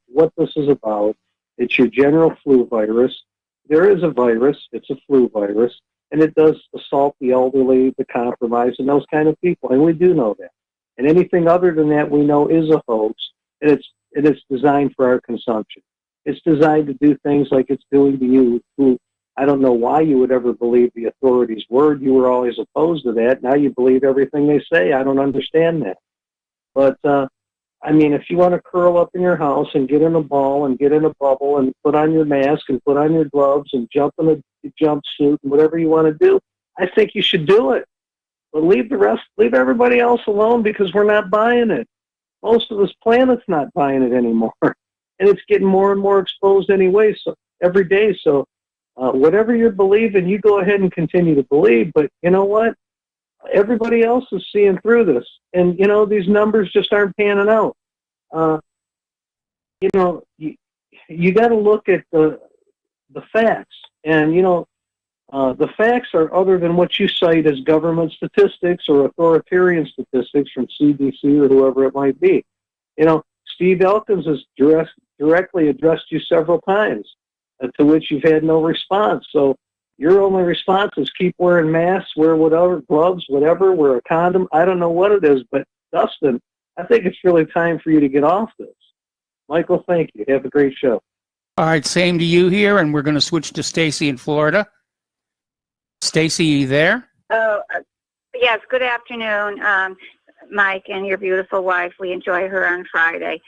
what this is about. It's your general flu virus. There is a virus. It's a flu virus. And it does assault the elderly, the compromised, and those kind of people. And we do know that. And anything other than that we know is a hoax. And it's designed for our consumption. It's designed to do things like it's doing to you, who I don't know why you would ever believe the authorities' word. You were always opposed to that. Now you believe everything they say. I don't understand that. But, if you want to curl up in your house and get in a ball and get in a bubble and put on your mask and put on your gloves and jump in a jumpsuit and whatever you want to do, I think you should do it. But leave everybody else alone, because we're not buying it. Most of this planet's not buying it anymore. And it's getting more and more exposed anyway, so every day. So whatever you're believing, you go ahead and continue to believe. But you know what? Everybody else is seeing through this. And, these numbers just aren't panning out. You got to look at the facts. And, the facts are other than what you cite as government statistics or authoritarian statistics from CDC or whoever it might be. Steve Elkins has directly addressed you several times, to which you've had no response. So your only response is keep wearing masks, wear whatever, gloves, whatever, wear a condom. I don't know what it is, but Dustin, I think it's really time for you to get off this. Michael, thank you. Have a great show. All right, same to you here, and we're going to switch to Stacy in Florida. Stacy, you there? Oh, yes. Good afternoon, Mike, and your beautiful wife. We enjoy her on Friday.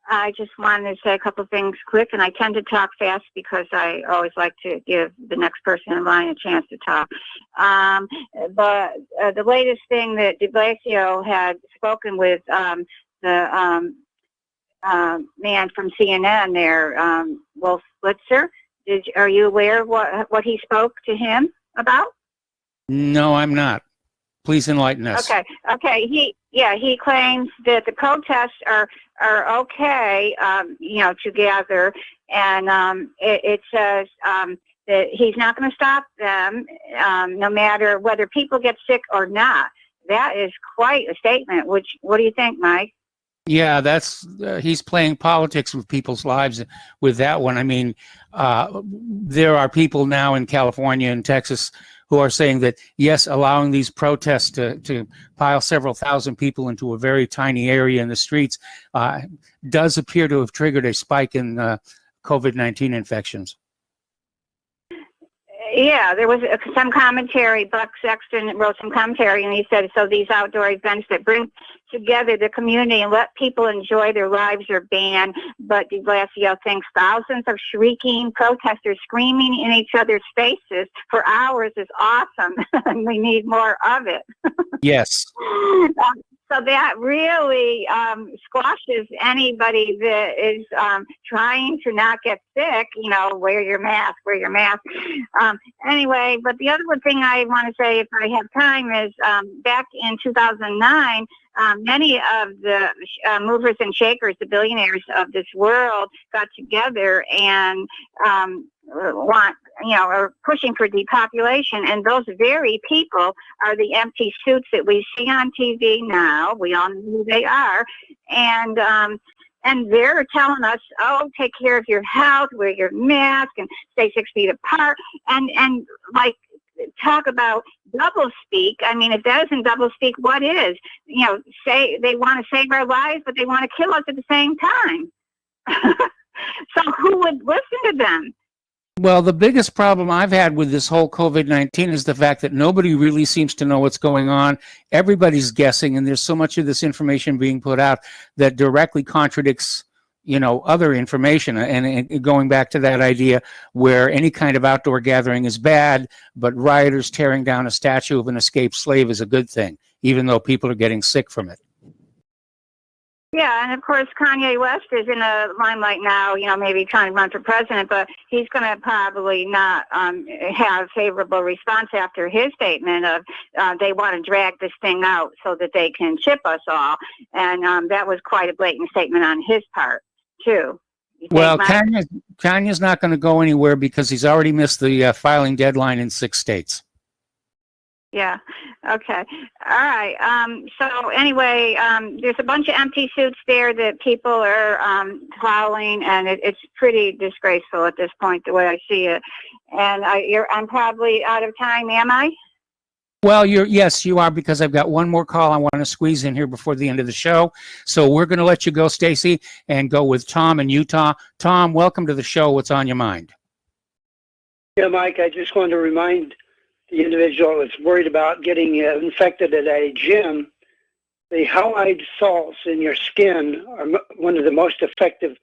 I just wanted to say a couple of things quick, and I tend to talk fast because I always like to give the next person in line a chance to talk. But the latest thing that de Blasio had spoken with the man from CNN there, Wolf Blitzer, are you aware of what he spoke to him about? No, I'm not. Please enlighten us. Okay. He claims that the protests are okay, to gather, and it says that he's not going to stop them, no matter whether people get sick or not. That is quite a statement. What do you think, Mike? Yeah, that's he's playing politics with people's lives with that one. There are people now in California and Texas who are saying that, yes, allowing these protests to pile several thousand people into a very tiny area in the streets does appear to have triggered a spike in COVID-19 infections. Yeah, there was some commentary. Buck Sexton wrote some commentary, and he said, so these outdoor events that bring together the community and let people enjoy their lives are banned. But de Blasio thinks thousands of shrieking protesters screaming in each other's faces for hours is awesome, and we need more of it. Yes. So that really squashes anybody that is trying to not get sick. Wear your mask. Anyway, but the other thing I want to say, if I have time, is back in 2009, many of the movers and shakers, the billionaires of this world, got together and are pushing for depopulation, and those very people are the empty suits that we see on TV now. We all know who they are, and they're telling us, oh, take care of your health, wear your mask, and stay 6 feet apart, and like talk about double speak. If that isn't double speak, what is? Say they want to save our lives, but they want to kill us at the same time. So who would listen to them? Well, the biggest problem I've had with this whole COVID-19 is the fact that nobody really seems to know what's going on. Everybody's guessing, and there's so much of this information being put out that directly contradicts, other information. And going back to that idea where any kind of outdoor gathering is bad, but rioters tearing down a statue of an escaped slave is a good thing, even though people are getting sick from it. Yeah, and of course Kanye West is in the limelight now, maybe trying to run for president, but he's going to probably not have favorable response after his statement of they want to drag this thing out so that they can chip us all. And that was quite a blatant statement on his part, too. Well, Kanye's not going to go anywhere because he's already missed the filing deadline in 6 states. Yeah. Okay. All right. So anyway, there's a bunch of empty suits there that people are following, and it's pretty disgraceful at this point, the way I see it. And I'm probably out of time, am I? Well, yes, you are, because I've got one more call I want to squeeze in here before the end of the show. So we're going to let you go, Stacy, and go with Tom in Utah. Tom, welcome to the show. What's on your mind? Yeah, Mike, I just wanted to remind the individual that's worried about getting infected at a gym, the halide salts in your skin are one of the most effective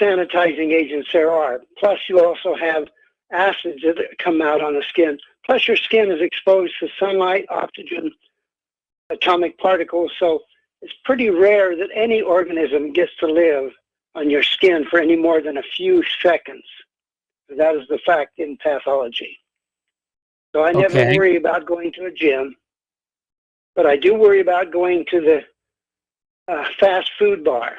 sanitizing agents there are. Plus, you also have acids that come out on the skin. Plus, your skin is exposed to sunlight, oxygen, atomic particles. So it's pretty rare that any organism gets to live on your skin for any more than a few seconds. That is the fact in pathology. So I never worry about going to a gym, but I do worry about going to the fast food bar,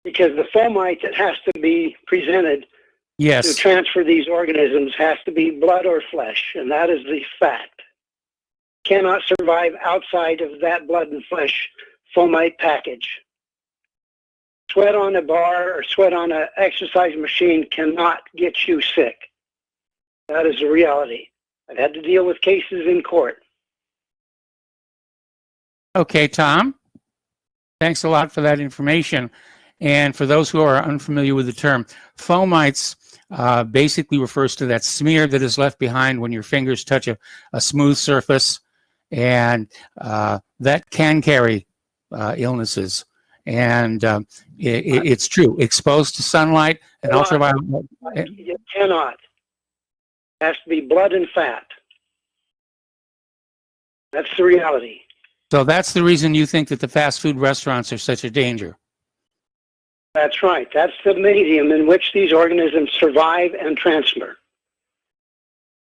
because the fomite that has to be presented to transfer these organisms has to be blood or flesh, and that is the fact. Cannot survive outside of that blood and flesh fomite package. Sweat on a bar or sweat on an exercise machine cannot get you sick. That is the reality. I've had to deal with cases in court. Okay, Tom. Thanks a lot for that information. And for those who are unfamiliar with the term, fomites basically refers to that smear that is left behind when your fingers touch a smooth surface, and that can carry illnesses. And it's true. Exposed to sunlight and ultraviolet. It cannot. It has to be blood and fat. That's the reality. So that's the reason you think that the fast food restaurants are such a danger. That's right. That's the medium in which these organisms survive and transfer.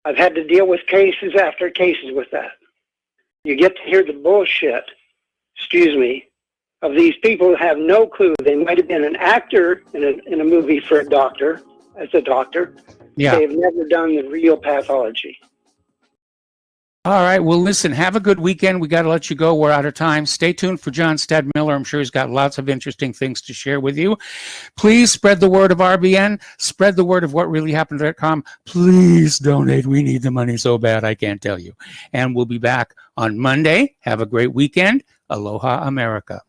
I've had to deal with cases after cases with that. You get to hear the bullshit, of these people who have no clue. They might have been an actor in a movie for a doctor, as a doctor. Yeah. They've never done the real pathology. All right. Well, listen, have a good weekend. We got to let you go. We're out of time. Stay tuned for John Stadmiller. I'm sure he's got lots of interesting things to share with you. Please spread the word of RBN. Spread the word of whatreallyhappened.com. Please donate. We need the money so bad, I can't tell you. And we'll be back on Monday. Have a great weekend. Aloha, America.